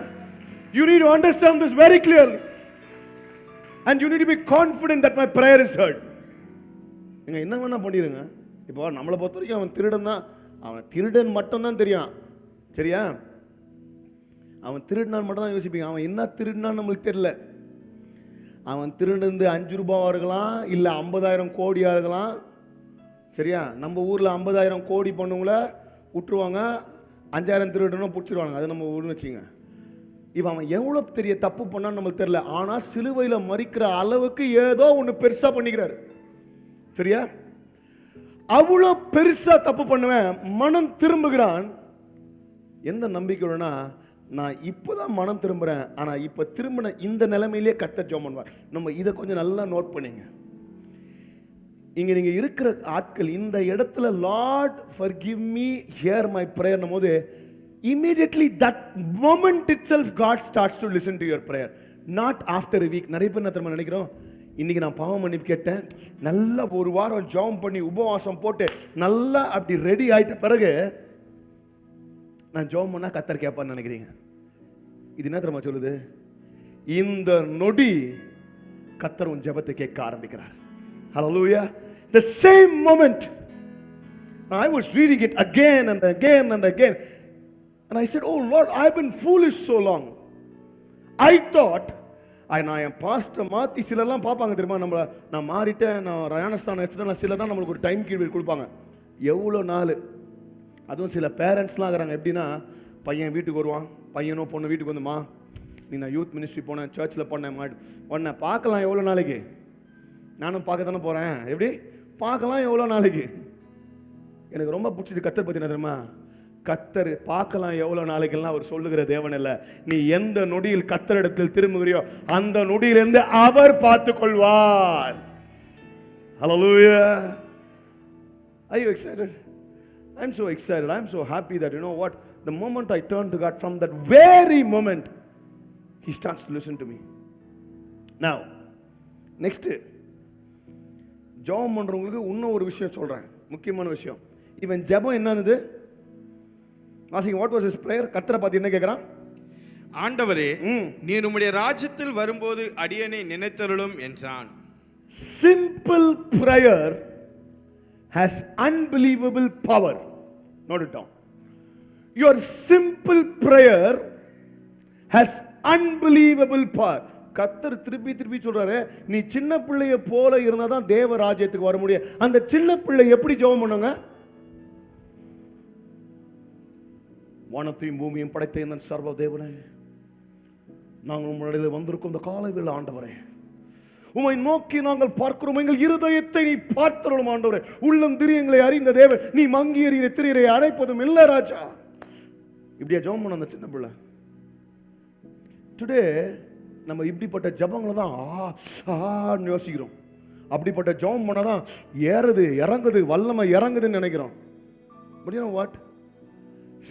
You need to understand this very clearly. And you need to be confident that my prayer is heard. நீங்க என்ன வேணா பண்ணிருங்க. இப்போ நம்மளை பொறுத்த வரைக்கும் அவன் திருடன் தான், அவன் திருடன் மட்டும் தான் தெரியும். சரியா? அவன் திருடினான் மட்டும் தான் யோசிப்பீங்க. அவன் என்ன திருடினான்னு நம்மளுக்கு தெரியல. அவன் திருடினது 5 ரூபாவா இருக்கலாம், இல்ல 50,000 கோடியா இருக்கலாம். சரியா? நம்ம ஊர்ல 50,000 கோடி பண்ணுவங்கள விட்டுருவாங்க, 5,000 திருடனும் பிடிச்சிருவாங்க. அது நம்ம ஊர்னு வச்சுங்க. இவன் அவன் எவ்வளவு பெரிய தப்பு பண்ணான்னு நம்மளுக்கு தெரியல. ஆனா சிலுவையில மரிக்கிற அளவுக்கு ஏதோ ஒண்ணு பெருசா பண்ணிக்கிறாரு. சரியா? அவ்வளவு பெருசா தப்பு பண்ணுவேன், மனம் திரும்புகிறான். எந்த நம்பிக்கைனா, நான் இப்பதான் மனம் திரும்புறேன், ஆனா இப்ப திரும்பின இந்த நிலைமையிலே கர்த்தர் ஜெபம் பண்ணுவார். நம்ம இதை கொஞ்சம் நல்லா நோட் பண்ணீங்க. இங்க நீங்க இருக்கிற ஆட்கள் இந்த இடத்துல Lord forgive me, hear my prayer போது, immediately that moment itself God starts to listen to your prayer, not after a week. நிறைய பேர் நம்ம நினைக்கிறோம், இன்னைக்கு நான் பாவம் மன்னிப்பு கேட்டேன், நல்லா ஒரு வாரம் ஜெபம் பண்ணி உபவாசம் போட்டு நல்லா அப்படி ரெடி ஆயிட்ட பிறகு நான் ஜெபம் பண்ணா கர்த்தர் கேட்பான்னு நினைக்கிறீங்க. இது என்ன தெரியுமா சொல்லுது? இந்த நொடி கர்த்தர் உன் ஜெபத்தை கேட்க ஆரம்பிக்கிறார். Hallelujah. The same moment. I was reading it again and again and again. And I said, oh Lord, I've been foolish so long. I thought, நான் என் பாஸ்டர் மாற்றி சிலர்லாம் பார்ப்பாங்க தெரியுமா, நம்மளை நான் மாறிட்டேன், நான் ரயானஸ்தானம் வச்சுட்டேன், சிலர் தான் நம்மளுக்கு ஒரு டைம் கீழ் கொடுப்பாங்க. எவ்வளோ நாள், அதுவும் சில பேரண்ட்ஸ்லாம் இருக்கிறாங்க. எப்படின்னா, பையன் வீட்டுக்கு வருவான், பையனோ பொண்ணு வீட்டுக்கு வந்துமா, நீ நான் யூத் மினிஸ்ட்ரி போனேன், சர்ச்சில் போனேன், உன்னை பார்க்கலாம் எவ்வளோ நாளைக்கு, நானும் பார்க்க தானே போகிறேன், எப்படி பார்க்கலாம் எவ்வளோ நாளைக்கு. எனக்கு ரொம்ப பிடிச்சது கர்த்தர் பற்றி என்ன தெரியுமா, கர்த்தர் பார்க்கலாம் எவ்வளவு நாளைக்கெல்லாம் அவர் சொல்லுகிற தேவன் இல்ல. நீ எந்த நொடியில் கர்த்தரிடத்தில் திரும்புகிறியோ அந்த நொடியிலிருந்து அவர் பார்த்துக் கொள்வார். Hallelujah. Are you excited? I'm so excited. I'm so happy that you know what, the moment I turn to God, from that very moment he starts to listen to me. Now next, ஜெபம் பண்றவங்களுக்கு இன்னும் ஒரு விஷயம் சொல்றேன், முக்கியமான விஷயம். இவன் ஜெபம் என்னது வாசிங்க. What was his prayer? கர்த்தரை பார்த்து என்ன கேக்குறான்? ஆண்டவரே, நீர் உம்முடைய ராஜ்யத்தில் வரும்போது அடியேனை நினைத்தருளும் என்றான். Simple prayer has unbelievable power. Note it down. Your simple prayer has unbelievable power. கர்த்தர் திருப்பி திருப்பி சொல்றாரு, நீ சின்ன பிள்ளைய போல இருந்தாதான் தேவ ராஜ்யத்துக்கு வர முடியும். அந்த சின்ன பிள்ளை எப்படி ஜெபம் பண்ணுங்க? வானத்தையும் பூமியும் படைத்த இந்த சர்வ தேவனே, நாங்கள் உம்முடைய வந்திருக்கும் இந்த காலை வேளை ஆண்டவரே, உம்மை நோக்கி நாங்கள் பார்க்கிறோம், எங்கள் இருதயத்தை நீ பார்த்தருளும் ஆண்டவரே, உள்ளம் திரியங்களை அறிந்த தேவன், நீ மங்கி எறிகிற திரியரை அடைப்பதும் இல்ல ராஜா. இப்படியா ஜெபம் பண்ண அந்த சின்ன பிள்ளை? டுடே நம்ம இப்படிப்பட்ட ஜெபங்களை தான் ஆன்னு யோசிக்கிறோம். அப்படிப்பட்ட ஜெபம் பண்ணாதான் ஏறுது இறங்குது, வல்லமை இறங்குதுன்னு நினைக்கிறோம். But you know what?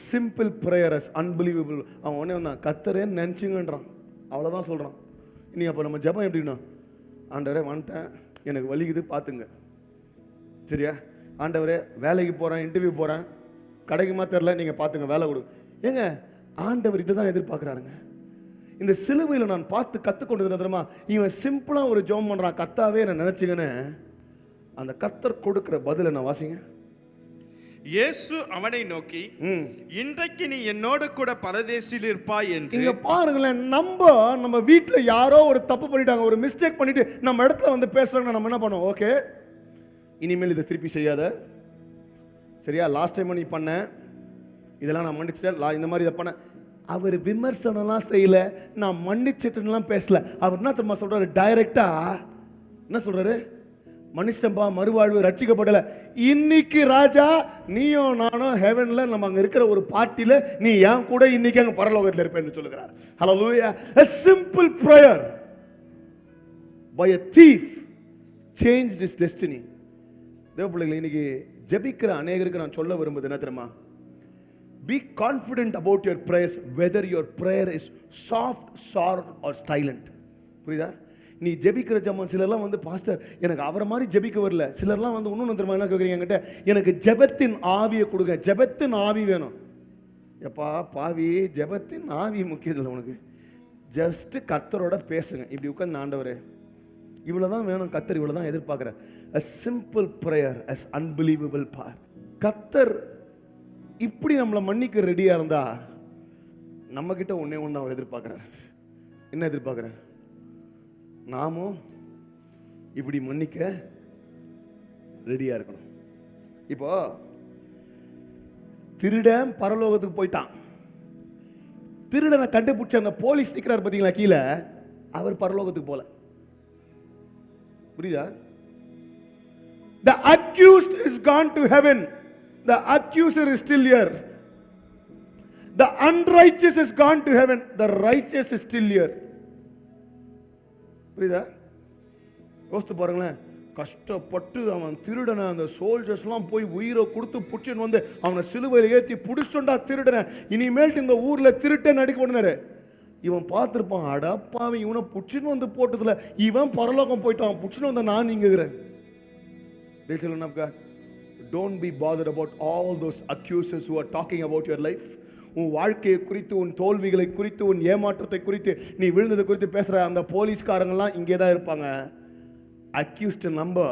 Simple prayer is unbelievable. அவன் உடனே வந்தான், கர்த்தரேன்னு நினச்சிங்கன்றான், அவ்வளோதான் சொல்கிறான். இன்னைக்கு அப்போ நம்ம ஜெபம் எப்படின்னா, ஆண்டவரே வந்துட்டேன், எனக்கு வலிக்குது பார்த்துங்க. சரியா? ஆண்டவரே வேலைக்கு போகிறேன், இன்டர்வியூ போகிறேன், கிடைக்குமா தெரில, நீங்கள் பார்த்துங்க, வேலை கொடு. ஏங்க ஆண்டவர் இதை தான் எதிர்பார்க்குறாருங்க. இந்த சிலுவையில் நான் பார்த்து கற்றுக்கொண்டு தெரியுமா, இவன் சிம்பிளாக ஒரு ஜெபம் பண்ணுறான், கர்த்தாவே என்ன நினச்சிங்கன்னு. அந்த கர்த்தர் கொடுக்குற பதில் என்ன வாசிங்க. இயேசு அவனை நோக்கி, இன்றைக்கு நீ என்னோடு கூட பரதேசில் இருப்பாய் என்று. இங்க பாருங்களேன், நம்ம வீட்டுல யாரோ ஒரு தப்பு பண்ணிட்டாங்க, ஒரு மிஸ்டேக் பண்ணிட்டு நம்ம இடத்துல வந்து பேசுறாங்க, நம்ம என்ன பண்ணுவோம்? ஓகே, இனிமேல் இதை திருப்பி செய்யாத, சரியா? லாஸ்ட் டைம் நீ பண்ண இதெல்லாம் நான் மன்னிச்சிட்டேன், இந்த மாதிரி இதை பண்ண. அவர் விமர்சனம்லாம் செய்யல, நான் மன்னிச்சிட்டுலாம் பேசல. அவர் என்ன தெரியுமா சொல்றாரு? டைரக்டா என்ன சொல்றாரு? மனுஷன்பா, மறுவாழ்வு, ரட்சிக்கப்படல. இன்னைக்கு ராஜா நீயும் நானும் ஹெவன்ல நம்ம அங்க இருக்கிற ஒரு பார்ட்டில நீ ஏன் கூட இன்னைக்கு அங்க பரலோகத்தில் இருப்பேன்னு சொல்லுகிறார். ஹalleluya. A simple prayer by a thief changed his destiny. தேவ பிள்ளைகளே, இன்னைக்கு ஜெபிக்கிற அநேகருக்கு நான் சொல்ல விரும்புவது என்ன தெரியுமா? Be confident about your prayers, whether your prayer is soft, sour or silent. புரியுதா? நீ ஜெபிக்கிற ஜெபம், சிலர்லாம் வந்து பாஸ்டர் எனக்கு அவரை மாதிரி ஜெபிக்க வரல. சிலர்லாம் வந்து இன்னொன்று தெரியுமா என்ன கேட்குறீங்க என்கிட்ட, எனக்கு ஜெபத்தின் ஆவியை கொடுங்க, ஜெபத்தின் ஆவி வேணும். எப்பா பாவி, ஜெபத்தின் ஆவி முக்கியம் இல்லை உனக்கு. ஜஸ்ட் கர்த்தரோட பேசுங்க. இப்படி உட்காந்து, ஆண்டவரே இவ்வளோதான் வேணும், கர்த்தர் இவ்வளோதான் எதிர்பார்க்குறேன். A simple prayer as unbelievable power. கர்த்தர் இப்படி நம்மளை மன்னிக்க ரெடியா இருந்தா நம்ம கிட்ட ஒன்னே ஒன்று அவர் எதிர்பார்க்கிறார். என்ன எதிர்பார்க்கிறார்? நாமும் இப்படி மன்னிக்க ரெடியா இருக்கணும். இப்போ திருடன் பரலோகத்துக்கு போயிட்டான். திருடனை கண்டுபிடிச்ச அந்த போலீஸ் நிற்கிறார் பார்த்தீங்களா கீழே, அவர் பரலோகத்துக்கு போல. புரியுதா? The accused is gone to heaven. The accuser is still here. The unrighteous has gone to heaven. The righteous is still here. புரியுதா? யோசித்து பாருங்களேன். கஷ்டப்பட்டு அவன் திருடனை அந்த சோல்ஜர்ஸ்லாம் போய் உயிரை கொடுத்து புடிச்சுன்னு வந்து அவனை சிலுவையில் ஏற்றி புடிச்சுட்டா திருடனை. இனிமேல் இந்த ஊர்ல திருட்டன் அடிக்க பண்ணாரு. இவன் பார்த்துருப்பான், அடப்பாவி இவனை புடிச்சுன்னு வந்து போட்டதுல இவன் பரலோகம் போயிட்டான், புடிச்சுன்னு வந்த நான் நீங்கிறேன். Children of God, don't be bothered about all those accusers who are talking about your life. உன் வாழ்க்கையை குறித்து, உன் தோல்விகளை குறித்து, உன் ஏமாற்றத்தை குறித்து, நீ விழுந்ததை குறித்து பேசுற அந்த போலீஸ்காரங்களாம் இங்கே தான் இருப்பாங்க. அக்யூஸ்ட் நம்ம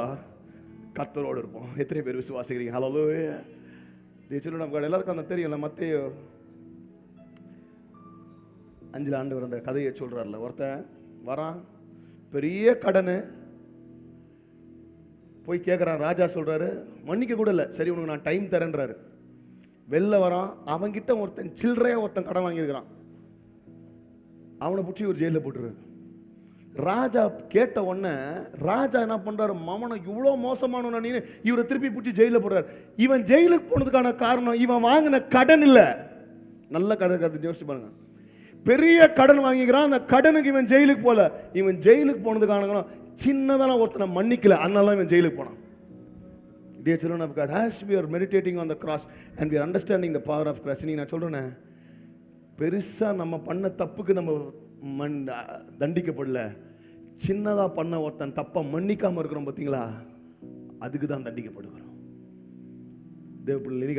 கர்த்தரோடு இருப்போம். எத்தனை பேர் விசுவாசிக்கிறீங்க? ஹல்லேலூயா. children of God, எல்லாருக்கும் அந்த தெரியும்ல, மத்தேயு 5 ஆண்டவர் அந்த கதையை சொல்றாருல. ஒருத்தன் வரான், பெரிய கடனு, போய் கேட்குறான். ராஜா சொல்றாரு மன்னிக்க கூட இல்லை, சரி உனக்கு நான் டைம் தரேன்றாரு. வெளில வரான், அவன்கிட்ட ஒருத்தன் சில்லறையா ஒருத்தன் கடன் வாங்கியிருக்கிறான். அவனை பிடிச்சி ஒரு ஜெயிலில் போட்டுருக்காரு. ராஜா கேட்ட உடனே ராஜா என்ன பண்றாரு, மாமனை இவ்வளோ மோசமான நீ இவரை திருப்பி பிடிச்சி ஜெயிலில் போடுறாரு. இவன் ஜெயிலுக்கு போனதுக்கான காரணம் இவன் வாங்கின கடன் இல்லை. நல்ல கடன் யோசிச்சு பாருங்க. பெரிய கடன் வாங்கிக்கிறான், அந்த கடனுக்கு இவன் ஜெயிலுக்கு போல. இவன் ஜெயிலுக்கு போனதுக்கான சின்னதான ஒருத்தனை மன்னிக்கல, அதனால இவன் ஜெயிலுக்கு போனான். Dear children of God, as we are meditating on the cross and we are understanding the power of Christ, நான் சொல்றேன், பெருசா நம்ம பண்ண தப்புக்கு நம்ம தண்டிக்கப்படல. சின்னதா பண்ண ஒருத்தன் தப்ப மன்னிக்காம இருக்கிறோம் பார்த்தீங்களா, அதுக்கு தான் தண்டிக்கப்படுகிறோம்.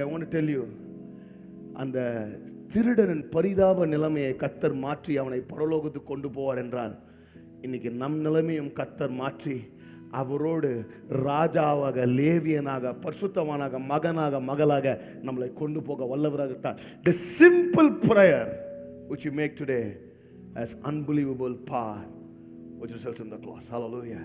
I want to tell you, அந்த திருடனின் பரிதாப நிலைமையை கர்த்தர் மாற்றி அவனை பரலோகத்துக்கு கொண்டு போவார் என்றால், இன்னைக்கு நம் நிலைமையும் கர்த்தர் மாற்றி அவரோடு ராஜாவாக, லேவியனாக, பரிசுத்தவானாக, மகனாக, மகளாக நம்மளை கொண்டு போக வல்லவராகத்தான். The simple prayer which you make today has unbelievable power which results in the cross. Hallelujah.